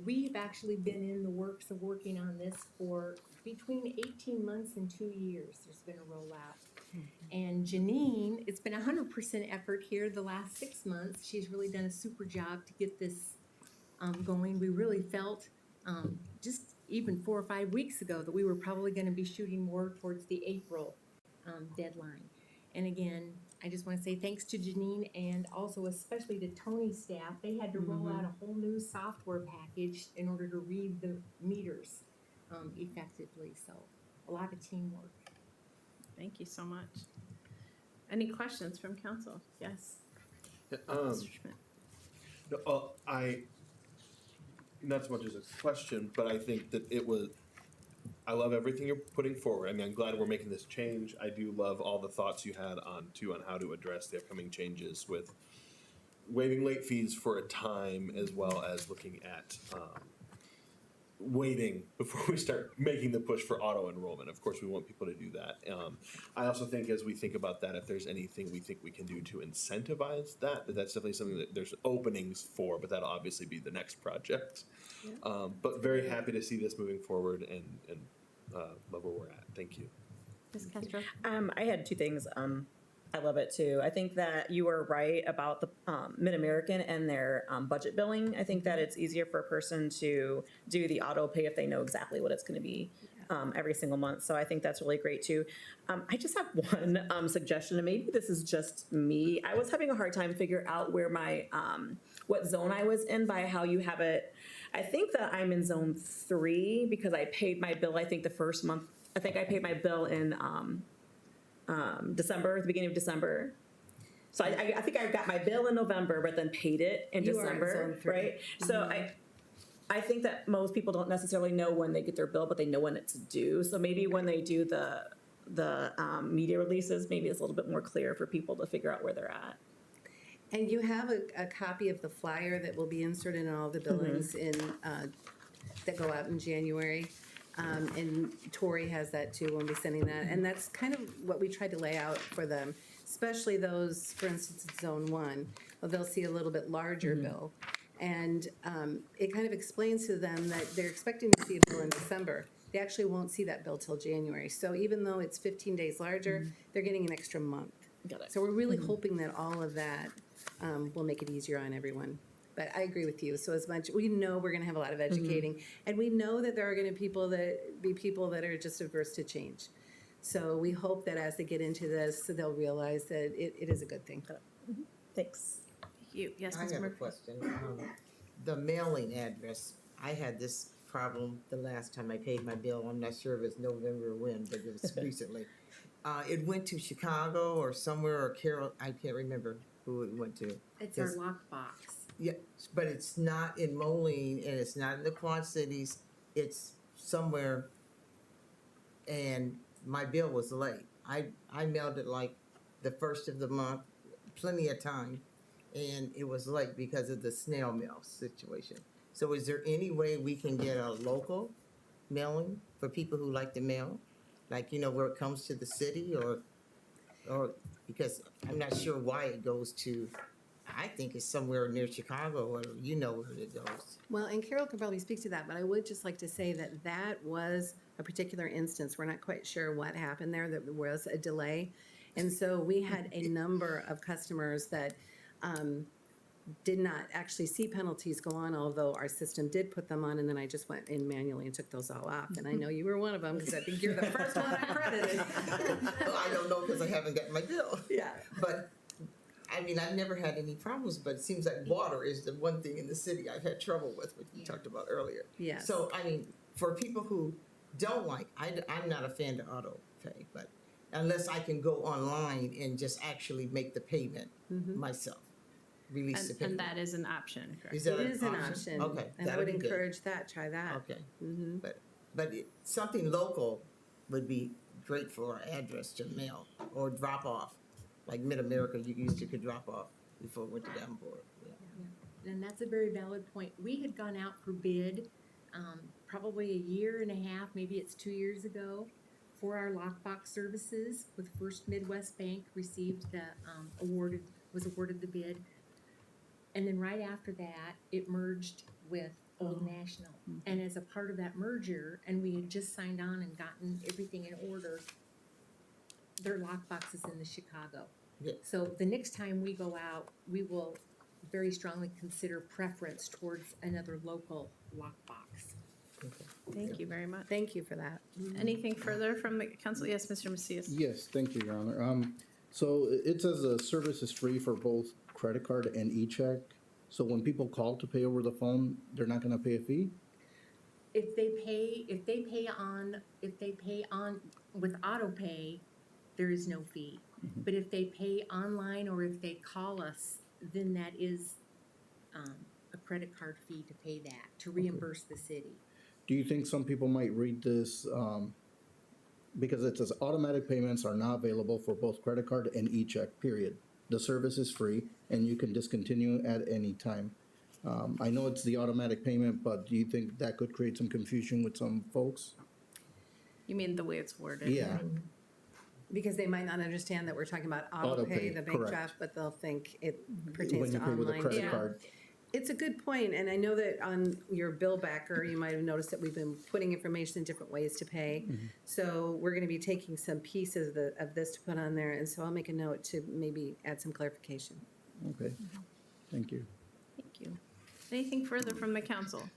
we've actually been in the works of working on this for between 18 months and 2 years. There's been a rollout. And Janine, it's been 100% effort here the last 6 months. She's really done a super job to get this going. We really felt just even 4 or 5 weeks ago that we were probably going to be shooting more towards the April deadline. And again, I just want to say thanks to Janine and also especially to Tony's staff. They had to roll out a whole new software package in order to read the meters effectively. So a lot of teamwork. Thank you so much. Any questions from council? Yes. Um, Mr. Schmidt. no, not so much as a question, but I think that I love everything you're putting forward. I mean, I'm glad we're making this change. I do love all the thoughts you had on how to address the upcoming changes with waiving late fees for a time, as well as looking at waiting before we start making the push for auto enrollment. Of course, we want people to do that. I also think as we think about that, if there's anything we think we can do to incentivize that, that's definitely something that there's openings for, but that'll obviously be the next project. But very happy to see this moving forward and love where we're at. Thank you. Ms. Castro? I had two things. I love it too. I think that you were right about the Mid-American and their budget billing. I think that it's easier for a person to do the auto pay if they know exactly what it's going to be every single month. So I think that's really great too. I just have one suggestion, and maybe this is just me. I was having a hard time figure out where my what zone I was in by how you have it. I think that I'm in zone 3 because I paid my bill. I think the first month. I think I paid my bill in December, the beginning of December. So I think I got my bill in November, but then paid it in December, right? So I think that most people don't necessarily know when they get their bill, but they know when it's due. So maybe when they do the media releases, maybe it's a little bit more clear for people to figure out where they're at. And you have a copy of the flyer that will be inserted in all the billings that go out in January. And Tori has that too, we'll be sending that. And that's kind of what we tried to lay out for them, especially those, for instance, in Zone 1, they'll see a little bit larger bill. And it kind of explains to them that they're expecting to see a bill in December. They actually won't see that bill till January. So even though it's 15 days larger, they're getting an extra month. Got it. So we're really hoping that all of that will make it easier on everyone. But I agree with you. So as much, we know we're going to have a lot of educating, and we know that there are going to be people that are just averse to change. So we hope that as they get into this, they'll realize that it is a good thing. Thanks. Thank you. Yes, I Ms. have a Murphy? question. The mailing address, I had this problem the last time I paid my bill. I'm not sure if it's November or when, but it was recently. It went to Chicago or somewhere, or Carroll, I can't remember who it went to. It's our lockbox. Yeah, but it's not in Moline and it's not in the Quad Cities. It's somewhere, and my bill was late. I mailed it like the first of the month, plenty of time, and it was late because of the snail mail situation. So is there any way we can get a local mailing for people who like to mail? Like, you know, where it comes to the city or because I'm not sure why it goes to, I think it's somewhere near Chicago, or you know where it goes. Well, and Carol could probably speak to that, but I would just like to say that that was a particular instance. We're not quite sure what happened there. There was a delay. And so we had a number of customers that did not actually see penalties go on, although our system did put them on, and then I just went in manually and took those all off. And I know you were one of them, because I think you're the first one I credited. Well, I don't know because I haven't gotten my bill. Yeah. But I mean, I've never had any problems, but it seems like water is the one thing in the city I've had trouble with, which we talked about earlier. Yes. So, I mean, for people who don't like, I'm not a fan of auto pay, but unless I can go online and just actually make the payment myself, release the payment. And that is an option, correct? Is that It is an option. Okay. And I that'd would be good. encourage that, try that. Okay. But but something local would be great for our address to mail or drop off. Like Mid-America, you used to could drop off before it went to Davenport. Yeah. And that's a very valid point. We had gone out for bid, probably a year and a half, maybe it's 2 years ago, for our lockbox services with First Midwest Bank, received the, was awarded the bid. And then right after that, it merged with Old National. And as a part of that merger, and we had just signed on and gotten everything in order, their lockbox is in the Chicago. Yeah. So the next time we go out, we will very strongly consider preference towards another local lockbox. Thank you very much. Thank you for that. Anything further from the council? Yes, Mr. Macias. Yes, thank you, Your Honor. So it says the service is free for both credit card and e-check. So when people call to pay over the phone, they're not gonna pay a fee? If they pay on with auto pay, there is no fee. But if they pay online or if they call us, then that is a credit card fee to pay that, to reimburse the city. Do you think some people might read this, because it says automatic payments are not available for both credit card and e-check, period. The service is free and you can discontinue at any time. I know it's the automatic payment, but do you think that could create some confusion with some folks? You mean the way it's worded? Yeah. Because they might not understand that we're talking about auto Auto pay, pay, the bank correct. draft, but they'll think it When pertains you to pay with a online. credit Yeah. card. It's a good point, and I know that on your bill backer, you might have noticed that we've been putting information in different ways to pay. So we're gonna be taking some pieces of this to put on there, and so I'll make a note to maybe add some clarification. Okay, thank you. Thank you. Anything further from the council?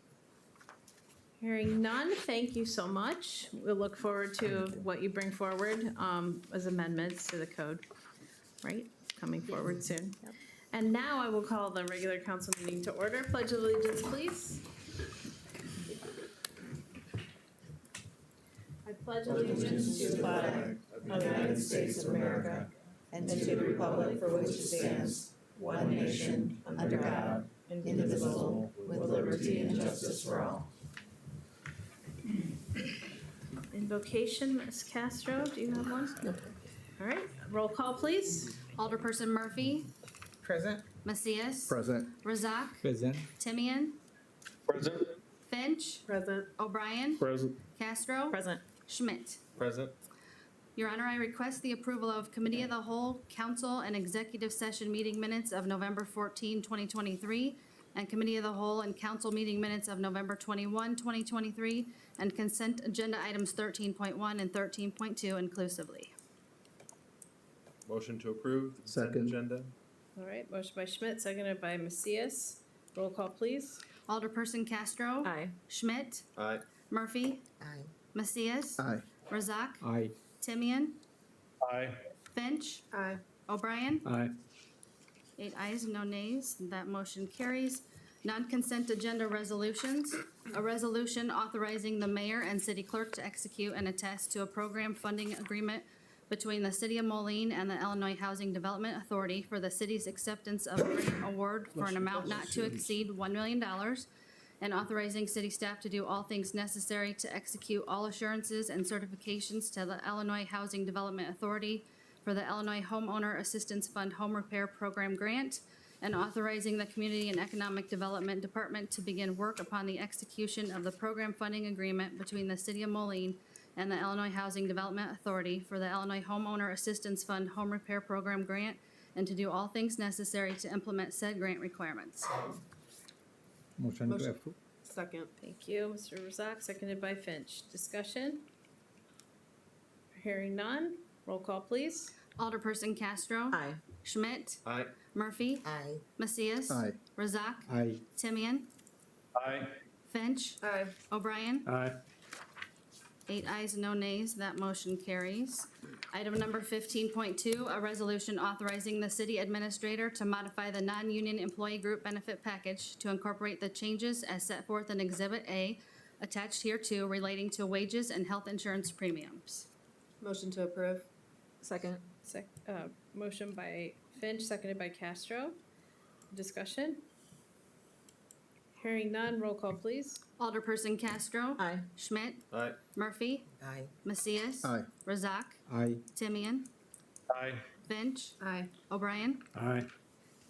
Hearing none, thank you so much. We'll look forward to what you bring forward as amendments to the code, right? Coming forward soon. And now I will call the regular council meeting to order. Pledge of allegiance, please. I pledge allegiance to the flag of the United States of America and to the republic for which it stands, one nation, under God, indivisible, with liberty and justice for all. Invocation, Ms. Castro, do you have one? All right, roll call, please. Alderperson Murphy, Present? Macias, Present. Razak, Present. Timian, Present. Finch, Present. O'Brien, Present. Castro, Present. Schmidt. Present. Your Honor, I request the approval of Committee of the Whole, Council, and Executive Session meeting minutes of November 14, 2023, and Committee of the Whole and Council meeting minutes of November 21, 2023, and consent agenda items 13.1 and 13.2 inclusively. Motion to approve the consent Second. agenda. All right, motion by Schmidt, seconded by Macias. Roll call, please. Alderperson Castro. Aye. Schmidt. Aye. Murphy. Aye. Macias. Aye. Razak. Aye. Timian. Aye. Finch. Aye. O'Brien. Aye. 8 ayes, no nays. That motion carries. Non-consent agenda resolutions. A resolution authorizing the mayor and city clerk to execute and attest to a program funding agreement between the City of Moline and the Illinois Housing Development Authority for the city's acceptance of a grant award for an amount not to exceed $1 million, and authorizing city staff to do all things necessary to execute all assurances and certifications to the Illinois Housing Development Authority for the Illinois Homeowner Assistance Fund Home Repair Program Grant, and authorizing the Community and Economic Development Department to begin work upon the execution of the program funding agreement between the City of Moline and the Illinois Housing Development Authority for the Illinois Homeowner Assistance Fund Home Repair Program Grant, and to do all things necessary to implement said grant requirements. Motion to approve. Second. Thank you, Mr. Razak, seconded by Finch. Discussion? Hearing none. Roll call, please. Alderperson Castro. Aye. Schmidt. Aye. Murphy. Aye. Macias. Aye. Razak. Aye. Timian. Aye. Finch. Aye. O'Brien. Aye. 8 ayes, no nays. That motion carries. Item number 15.2, a resolution authorizing the city administrator to modify the non-union employee group benefit package to incorporate the changes as set forth in Exhibit A attached hereto relating to wages and health insurance premiums. Motion to approve. Second. Motion by Finch, seconded by Castro. Discussion? Hearing none, roll call, please. Alderperson Castro. Aye. Schmidt. Aye. Murphy. Aye. Macias. Aye. Razak. Aye. Timian. Aye. Finch. Aye. O'Brien. Aye.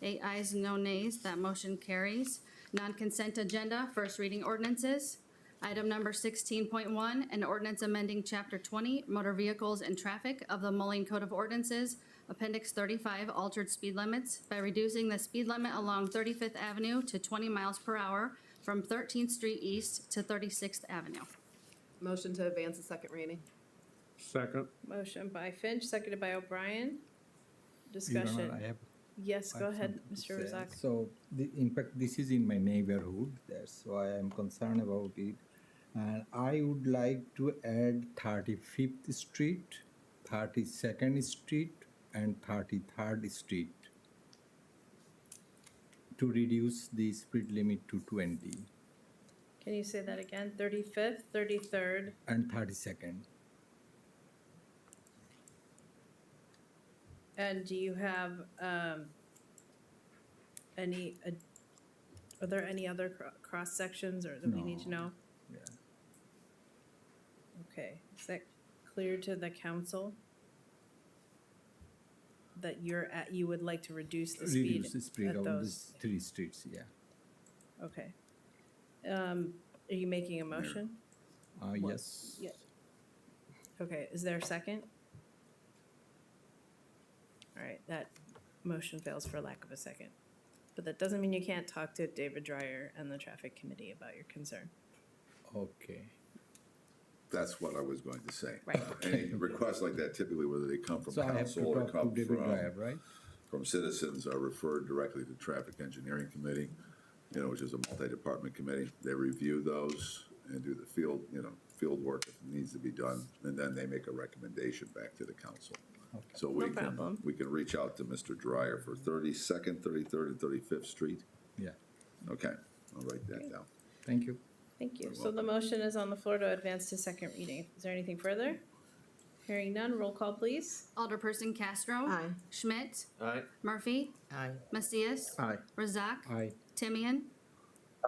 8 ayes, no nays. That motion carries. Non-consent agenda, first reading ordinances. Item number 16.1, an ordinance amending Chapter 20, Motor Vehicles and Traffic of the Moline Code of Ordinances, Appendix 35, altered speed limits by reducing the speed limit along 35th Avenue to 20 miles per hour from 13th Street East to 36th Avenue. Motion to advance the second reading. Second. Motion by Finch, seconded by O'Brien. Your Honor, Discussion. I have Yes, go ahead, something Mr. to say. Razak. So, in fact, this is in my neighborhood. That's why I'm concerned about it. And I would like to add 35th Street, 32nd Street, and 33rd Street to reduce the speed limit to 20 Can you say that again? 35th, 33rd, and 32nd. and do you have are there any other cross sections or that we need to know? Yeah. Okay, is that clear to the council? That you would like to reduce the speed Reduce the speed at of those? these 3 streets, yeah. Okay. Are you making a motion? Yes. Yeah. Okay, is there a second? All right, that motion fails for lack of a second. But that doesn't mean you can't talk to David Dreyer and the traffic committee about your concern. Okay. That's what I was going to say. Right. Any requests like that, typically whether they come from So I have to council or talk to come David Dreyer, right? from citizens, are referred directly to Traffic Engineering Committee, which is a multi-department committee. They review those and do the field work if it needs to be done, and then they make a recommendation back to the council. Okay. So No problem. we can reach out to Mr. Dreyer for 32nd, 33rd, and 35th Street. Yeah. Okay, I'll write that down. Thank you. Thank you. You're So the motion is on the floor to advance to second reading. Is there anything further? Hearing none, roll call, please. Alderperson Castro. Aye. Schmidt. Aye. Murphy. Aye. Macias. Aye. Razak. Aye. Timian.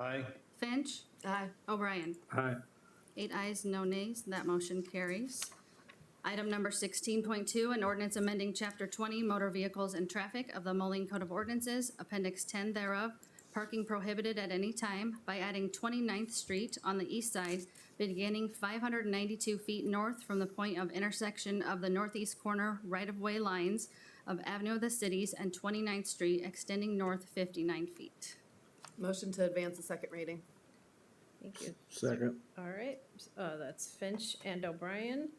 Aye. Finch. Aye. O'Brien. Aye. 8 ayes, no nays. That motion carries. Item number 16.2, an ordinance amending Chapter 20, Motor Vehicles and Traffic of the Moline Code of Ordinances, Appendix 10 thereof, parking prohibited at any time by adding 29th Street on the east side, beginning 592 feet north from the point of intersection of the northeast corner right-of-way lines of Avenue of the Cities and 29th Street, extending north 59 feet. Motion to advance the second reading. Thank you. Second. All right, that's Finch and O'Brien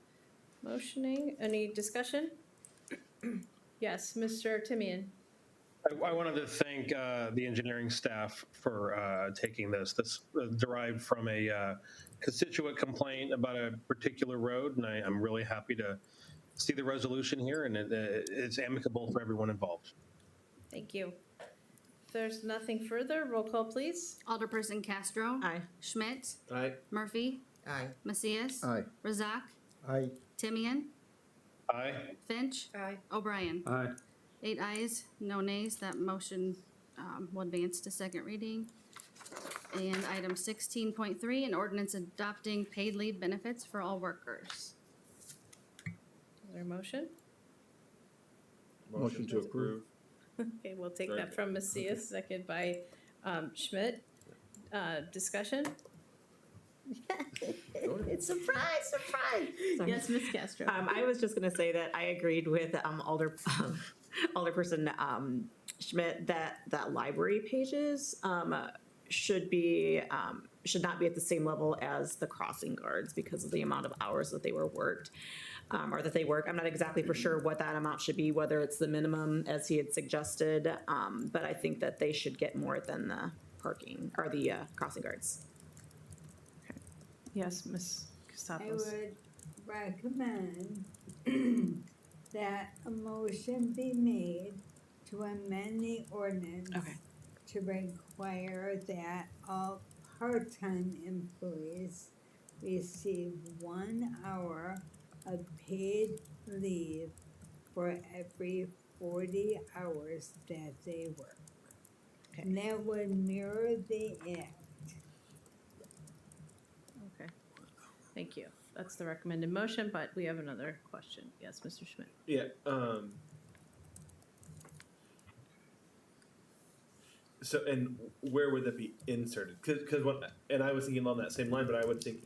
motioning. Any discussion? Yes, Mr. Timian. I wanted to thank the engineering staff for taking this. This derived from a constituent complaint about a particular road, and I'm really happy to see the resolution here, and it's amicable for everyone involved. Thank you. If there's nothing further, roll call, please. Alderperson Castro. Aye. Schmidt. Aye. Murphy. Aye. Macias. Aye. Razak. Aye. Timian. Aye. Finch. Aye. O'Brien. Aye. 8 ayes, no nays. That motion will advance to second reading. And item 16.3, an ordinance adopting paid leave benefits for all workers. Is there a motion? Motion to approve. Okay, we'll take that from Macias, second by Schmidt. Discussion? It's surprise. Sorry. Yes, Ms. Castro. I was just gonna say that I agreed with Alderperson Schmidt that library pages should not be at the same level as the crossing guards because of the amount of hours that they were worked or that they work. I'm not exactly for sure what that amount should be, whether it's the minimum as he had suggested, but I think that they should get more than the parking or the crossing guards. Yes, Ms. I Kostabos. would recommend that a motion be made to amend the ordinance Okay. to require that all part-time employees receive 1 hour of paid leave for every 40 hours that they work. And that would mirror the act Thank you. That's the recommended motion, but we have another question. Yes, Mr. Schmidt. Yeah. So, and where would that be inserted? Because and I was thinking along that same line, but I would think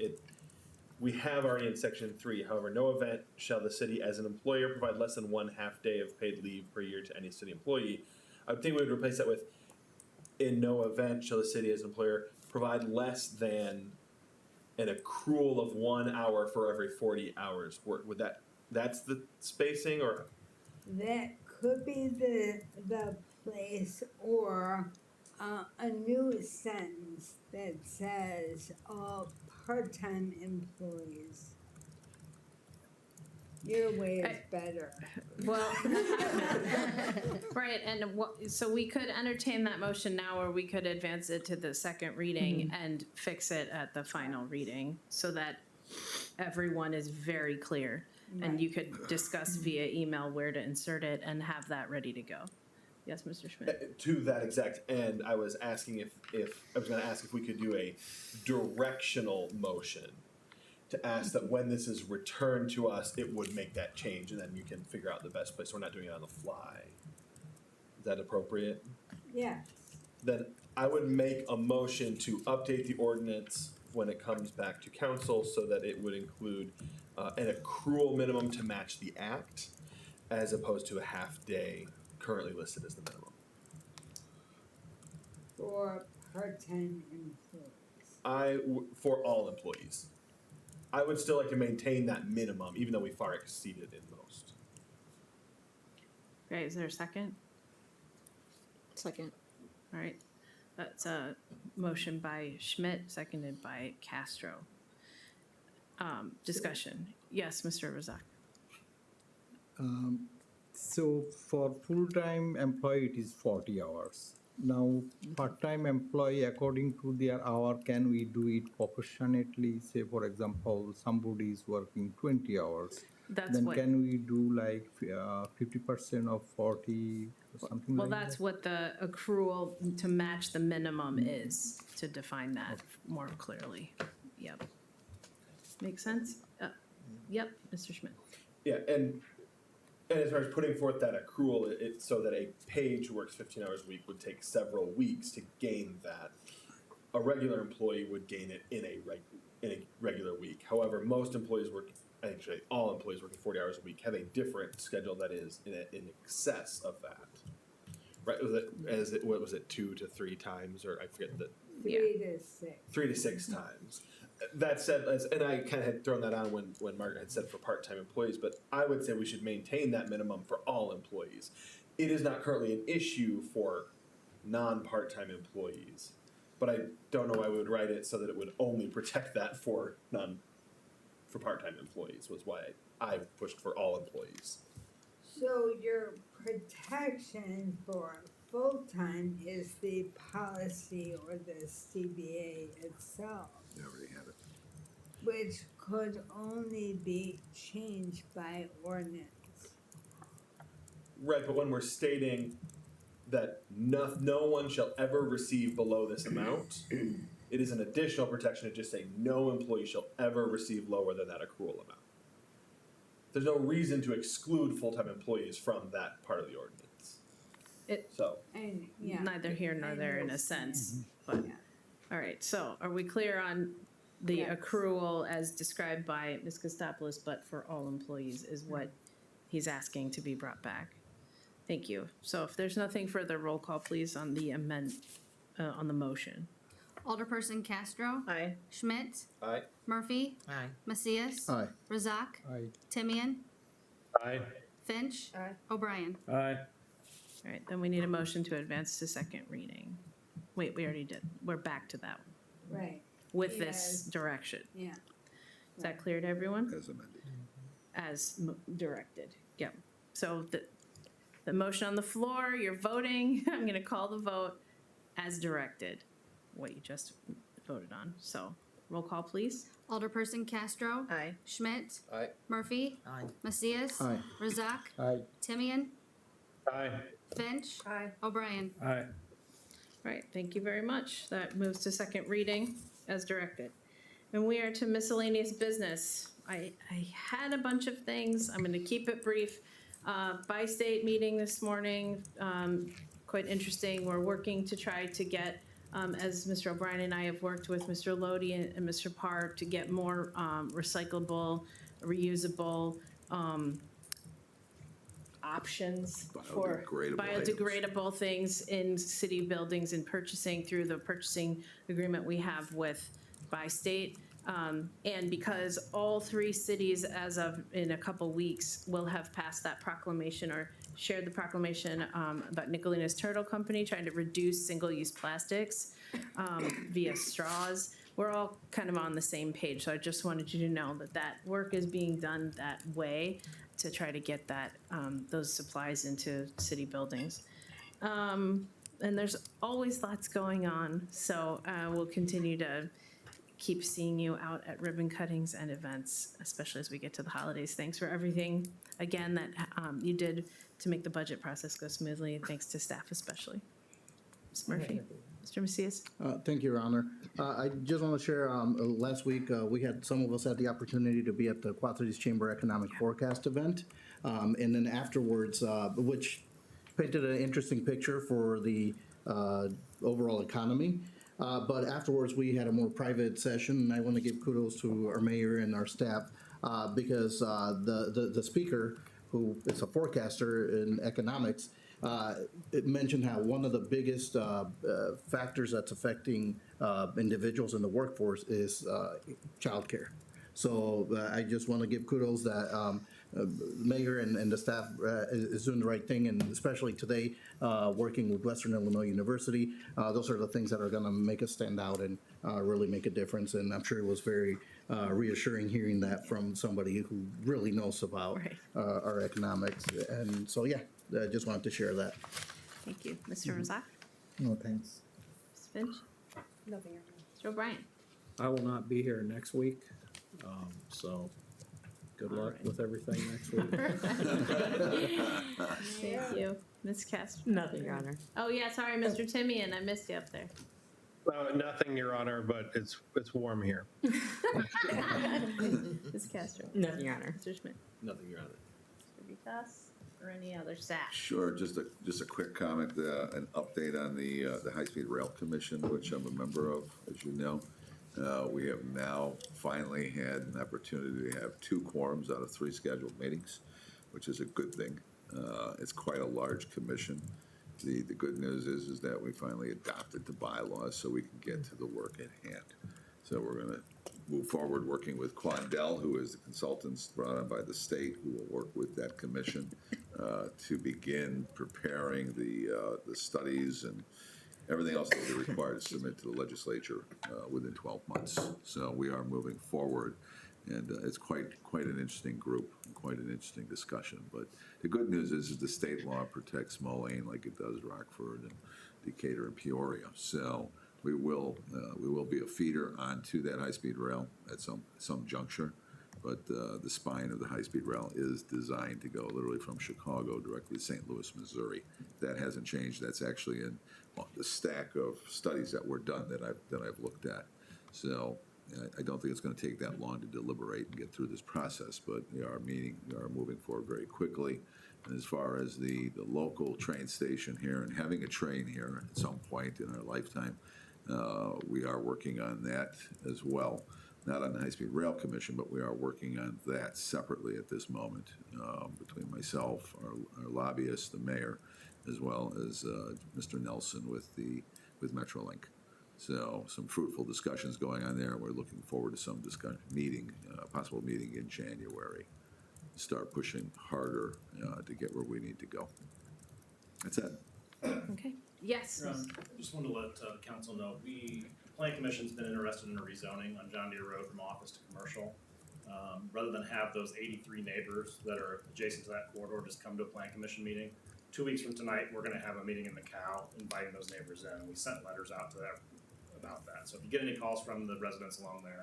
we have already in section 3, however, no event shall the city as an employer provide less than 1/2 day of paid leave per year to any city employee. I would think we would replace that with, in no event shall the city as an employer provide less than an accrual of 1 hour for every 40 hours work. Would that's the spacing, or? That could be the place, or a new sentence that says all part-time employees. Your way is better. Well, right, and so we could entertain that motion now, or we could advance it to the second reading and fix it at the final reading, so that everyone is very clear. And you could discuss via email where to insert it and have that ready to go. Yes, Mr. Schmidt? To that exact end, I was asking if I was going to ask if we could do a directional motion to ask that when this is returned to us, it would make that change, and then you can figure out the best place. We're not doing it on the fly. Is that appropriate? Yeah. Then I would make a motion to update the ordinance when it comes back to council so that it would include an accrual minimum to match the act, as opposed to a half day currently listed as the minimum. For part-time employees. For all employees. I would still like to maintain that minimum, even though we far exceeded in most. Okay, is there a second? Second. All right, that's a motion by Schmidt, seconded by Castro. Discussion. Yes, Mr. Razak. So for full-time employee, it is 40 hours. Now, part-time employee, according to their hour, can we do it proportionately? Say, for example, somebody is working 20 hours. Then can we do like 50% of 40 or something Well, like that? that's what the accrual to match the minimum is, to define that more clearly. Yep. Make sense? Yep, Mr. Schmidt. Yeah, and as far as putting forth that accrual, it's so that a page who works 15 hours a week would take several weeks to gain that. A regular employee would gain it in a regular week. However, most employees work, actually all employees working 40 hours a week have a different schedule that is in excess of that. Right? What was it, 2 to 3 times, or I forget the 3 to 6. 3 to 6 times. That said, and I kind of had thrown that on when Margaret had said for part-time employees, but I would say we should maintain that minimum for all employees. It is not currently an issue for non-part-time employees, but I don't know why we would write it so that it would only protect that for part-time employees, was why I pushed for all employees. So your protection for full-time is the policy or the CBA itself. They already have it. Which could only be changed by ordinance. Right, but when we're stating that no one shall ever receive below this amount, it is an additional protection to just say no employee shall ever receive lower than that accrual amount. There's no reason to exclude full-time employees from that part of the ordinance. Neither here nor there in a sense, but, all right, so are we clear on the accrual as described by Ms. Kostopoulos, but for all employees is what he's asking to be brought back? Thank you. So if there's nothing further, roll call please on the on the motion. Alderperson Castro. Aye. Schmidt. Aye. Murphy. Aye. Macias. Aye. Razak. Aye. Timian. Aye. Finch. Aye. O'Brien. Aye. All right, then we need a motion to advance to second reading. Wait, we already did. We're back to that Right. with this direction. Yeah. Is that clear to everyone? As amended. As directed, yep. So the motion on the floor, you're voting. I'm gonna call the vote as directed, what you just voted on. So roll call, please. Alderperson Castro. Aye. Schmidt. Aye. Murphy. Aye. Macias. Aye. Razak. Aye. Timian. Aye. Finch. Aye. O'Brien. Aye. Right, thank you very much. That moves to second reading as directed. And we are to miscellaneous business. I had a bunch of things. I'm gonna keep it brief. Bi-state meeting this morning, quite interesting. We're working to try to get, as Mr. O'Brien and I have worked with Mr. Lodi and Mr. Park to get more recyclable, reusable options for biodegradable things in city buildings and purchasing through the purchasing agreement we have with Bi-State. And because all 3 cities, as of in a couple weeks, will have passed that proclamation or shared the proclamation about Nicolina's Turtle Company trying to reduce single-use plastics via straws. We're all kind of on the same page, so I just wanted you to know that that work is being done that way to try to get that those supplies into city buildings. And there's always lots going on, so we'll continue to keep seeing you out at ribbon cuttings and events, especially as we get to the holidays. Thanks for everything, again, that you did to make the budget process go smoothly, and thanks to staff especially. Ms. Murphy, Mr. Macias. Thank you, Your Honor. I just want to share, last week, some of us had the opportunity to be at the Quad Cities Chamber Economic Forecast event. And then afterwards, which painted an interesting picture for the overall economy. But afterwards, we had a more private session, and I want to give kudos to our mayor and our staff because the speaker, who is a forecaster in economics, it mentioned how one of the biggest factors that's affecting individuals in the workforce is childcare. So I just want to give kudos that the mayor and the staff is doing the right thing, and especially today, working with Western Illinois University. Those are the things that are going to make us stand out and really make a difference. And I'm sure it was very reassuring hearing that from somebody who really knows about our economics. And so, yeah, I just wanted to share that. Thank you. Mr. Razak? No, thanks. Ms. Finch? Nothing. Mr. O'Brien? I will not be here next week, so good luck with everything next week. Thank you. Ms. Castro? Nothing, Your Honor. Oh, yeah, sorry, Mr. Timian, I missed you up there. Nothing, Your Honor, but it's warm here. Ms. Castro? Nothing, Your Honor. Mr. Schmidt? Nothing, Your Honor. Mr. Vitas? Or any other staff? Sure, just a quick comment, an update on the High-Speed Rail Commission, which I'm a member of, as you know. We have now finally had an opportunity to have 2 quorums out of 3 scheduled meetings, which is a good thing. It's quite a large commission. The good news is that we finally adopted the bylaws so we can get to the work at hand. So we're going to move forward working with Quandel, who is the consultants brought on by the state, who will work with that commission to begin preparing the studies and everything else that will be required to submit to the legislature within 12 months. So we are moving forward, and it's quite an interesting group, and quite an interesting discussion. But the good news is the state law protects Moline like it does Rockford and Decatur and Peoria. So we will be a feeder onto that high-speed rail at some juncture. But the spine of the high-speed rail is designed to go literally from Chicago directly to St. Louis, Missouri. That hasn't changed. That's actually in the stack of studies that were done that I've looked at. So I don't think it's going to take that long to deliberate and get through this process. But we are moving forward very quickly. And as far as the local train station here and having a train here at some point in our lifetime, we are working on that as well. Not on the High-Speed Rail Commission, but we are working on that separately at this moment between myself, our lobbyist, the mayor, as well as Mr. Nelson with Metrolink. So some fruitful discussions going on there. We're looking forward to some possible meeting in January. Start pushing harder to get where we need to go. That's it. Okay. Yes. Just wanted to let the council know, the Planning Commission's been interested in a rezoning on John Deere Road from office to commercial. Rather than have those 83 neighbors that are adjacent to that corridor just come to a Planning Commission meeting, 2 weeks from tonight, we're gonna have a meeting in the Cow inviting those neighbors in. And we sent letters out to them about that. So if you get any calls from the residents along there,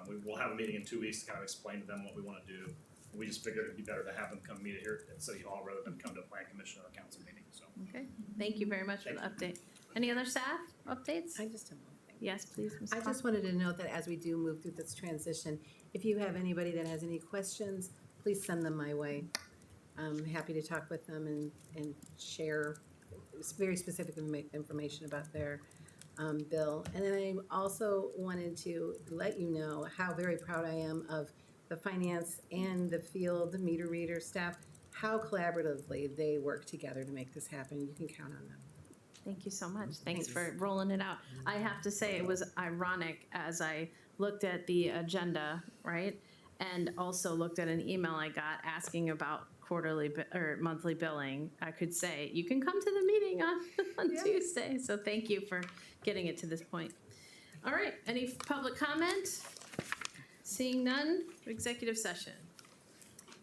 we will have a meeting in 2 weeks to kind of explain to them what we wanna do. We just figured it'd be better to have them come meet here at City Hall rather than come to a Planning Commission or a council meeting, so. Okay, thank you very much for the update. Any other staff updates? I just have one thing. Yes, please, Ms. I just wanted to note that as we do move through this transition, if you have anybody that has any questions, please send them my way. I'm happy to talk with them and share very specific information about their bill. And then I also wanted to let you know how very proud I am of the finance and the field meter reader staff, how collaboratively they work together to make this happen. You can count on them. Thank you so much. Thanks for rolling it out. I have to say, it was ironic as I looked at the agenda, right? And also looked at an email I got asking about quarterly or monthly billing. I could say, you can come to the meeting on Tuesday. So thank you for getting it to this point. All right, any public comment? Seeing none, executive session.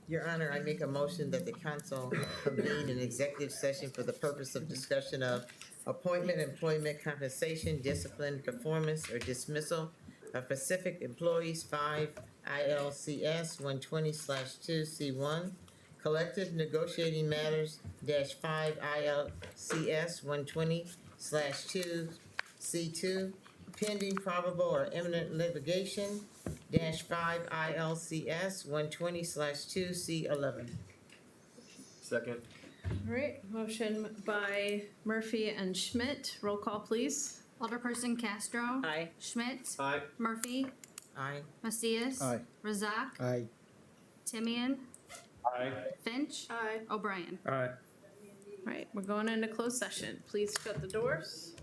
Your Honor, I make a motion that the council convene an executive session for the purpose of discussion of appointment, employment, compensation, discipline, performance, or dismissal of specific employees, 5 ILCS 120/2C1, collective negotiating matters, -5 ILCS 120/2C2, pending probable or imminent litigation, -5 ILCS 120/2C11. Second. All right, motion by Murphy and Schmidt. Roll call, please. Alderperson Castro. Aye. Schmidt. Aye. Murphy. Aye. Macias. Aye. Razak. Aye. Timian. Aye. Finch. Aye. O'Brien. All right. All right, we're going into closed session. Please shut the doors.